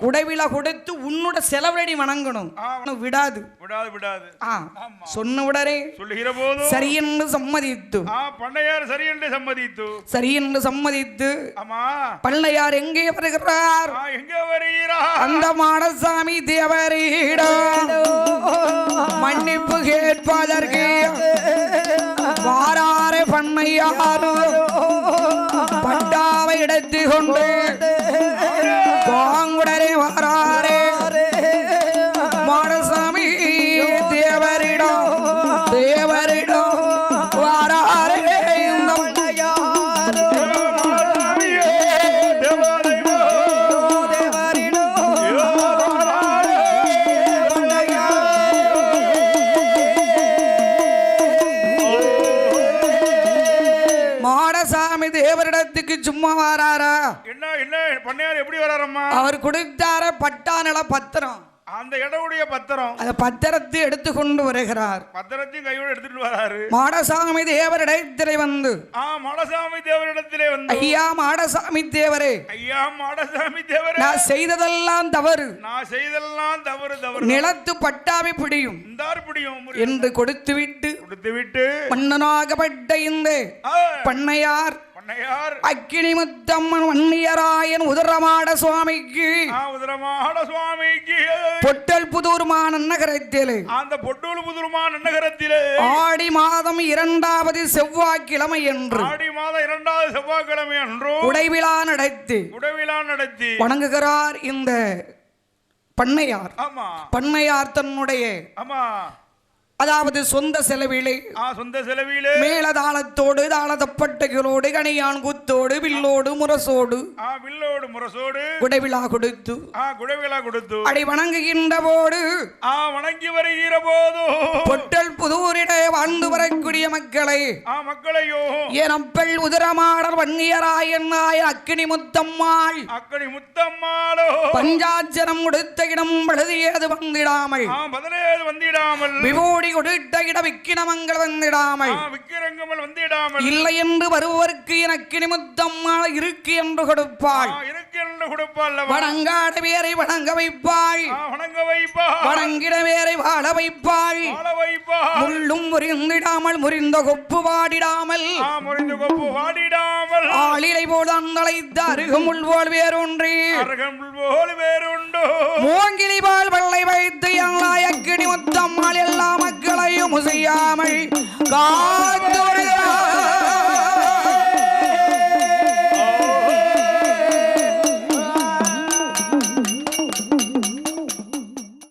குடைவில கொடுத்து உன்னோட செலவடி வணங்கணும். விடாது. சொன்ன உடனே சொல்லுகிற போது சரி என்று சம்மதித்து சரி என்று சம்மதித்து பண்ணையார் எங்கே வருகிறார்? அந்த மாடசாமி தேவரிடம் மன்னிப்பு கேட்பதற்கு வாராறு பண்ணையாரோ பட்டாவை எடுத்து கொண்டு பாங்குடரே வாராரே மாடசாமி தேவரிடம் வாராரே மாடசாமி தேவரிடத்துக்கு சும்மா வாராரா? என்ன பண்ணையார் எப்படி வராரம்மா? அவர் கொடுத்தார பட்டாநில பத்திரம், அந்த இடவுடைய பத்திரம், அந்த பத்திரத்தை எடுத்து கொண்டு வருகிறார். பத்திரத்தையும் கையோடு எடுத்துட்டு வராரு. மாடசாமி தேவரிடத்திலே வந்து மாடசாமி தேவரிடத்திலே வந்து ஐயா மாடசாமி தேவரே, நான் செய்ததெல்லாம் தவறு, நிலத்து பட்டாவை பிடியும் என்று கொடுத்துவிட்டு மன்னனாகப்பட்ட இந்த பண்ணையார் அக்கினி முத்தம்மன் வன்னியராயன் உதரமாட சுவாமிக்கு பொட்டல் புதூர்மான நகரத்திலே ஆடி மாதம் 2வது செவ்வாய்க்கிழமை என்று உடைவிழா நடத்தி வணங்குகிறார் இந்த பண்ணையார். பண்ணையார் தன்னுடைய அதாவது சொந்த செலவிலே மேலதாளத்தோடு தாளத்தப்பட்டைகளோடு கணியான் குத்தோடு வில்லோடு முரசோடு குடைவிழா கொடுத்து அடி வணங்குகின்ற போது வணங்கி வருகிற போது பொட்டல் புதூரிலே வாழ்ந்து வரக்கூடிய மக்களையோ எனப்பல் உதரமாடல் வன்னியராயன் நாயர் அக்கினி முத்தம்மாள் பஞ்சாட்சரம் கொடுத்த இடம் பழுதியது வந்திடாமல் விபூடி கொடுத்த இட விக்கிரமங்கள் வந்திடாமல் இல்லை என்று வருவதற்கு எனக்கு நிமித்தம்மாள் இருக்கு என்று கொடுப்பாள். வணங்காட பேரை வணங்க வைப்பாள், வணங்கிட பேரை வாழ வைப்பாள். முள்ளும் முறிந்திடாமல் முறிந்த கொப்பு வாடிடாமல் ஆளிலை போல் அந்தளைத்த அருகமுள் போல் வேறொன்றி மூங்கிலி போல் வெள்ளை வைத்து எல்லா அக்கினி முத்தம்மாள் எல்லா மக்களையும் செய்யாமல் காத்து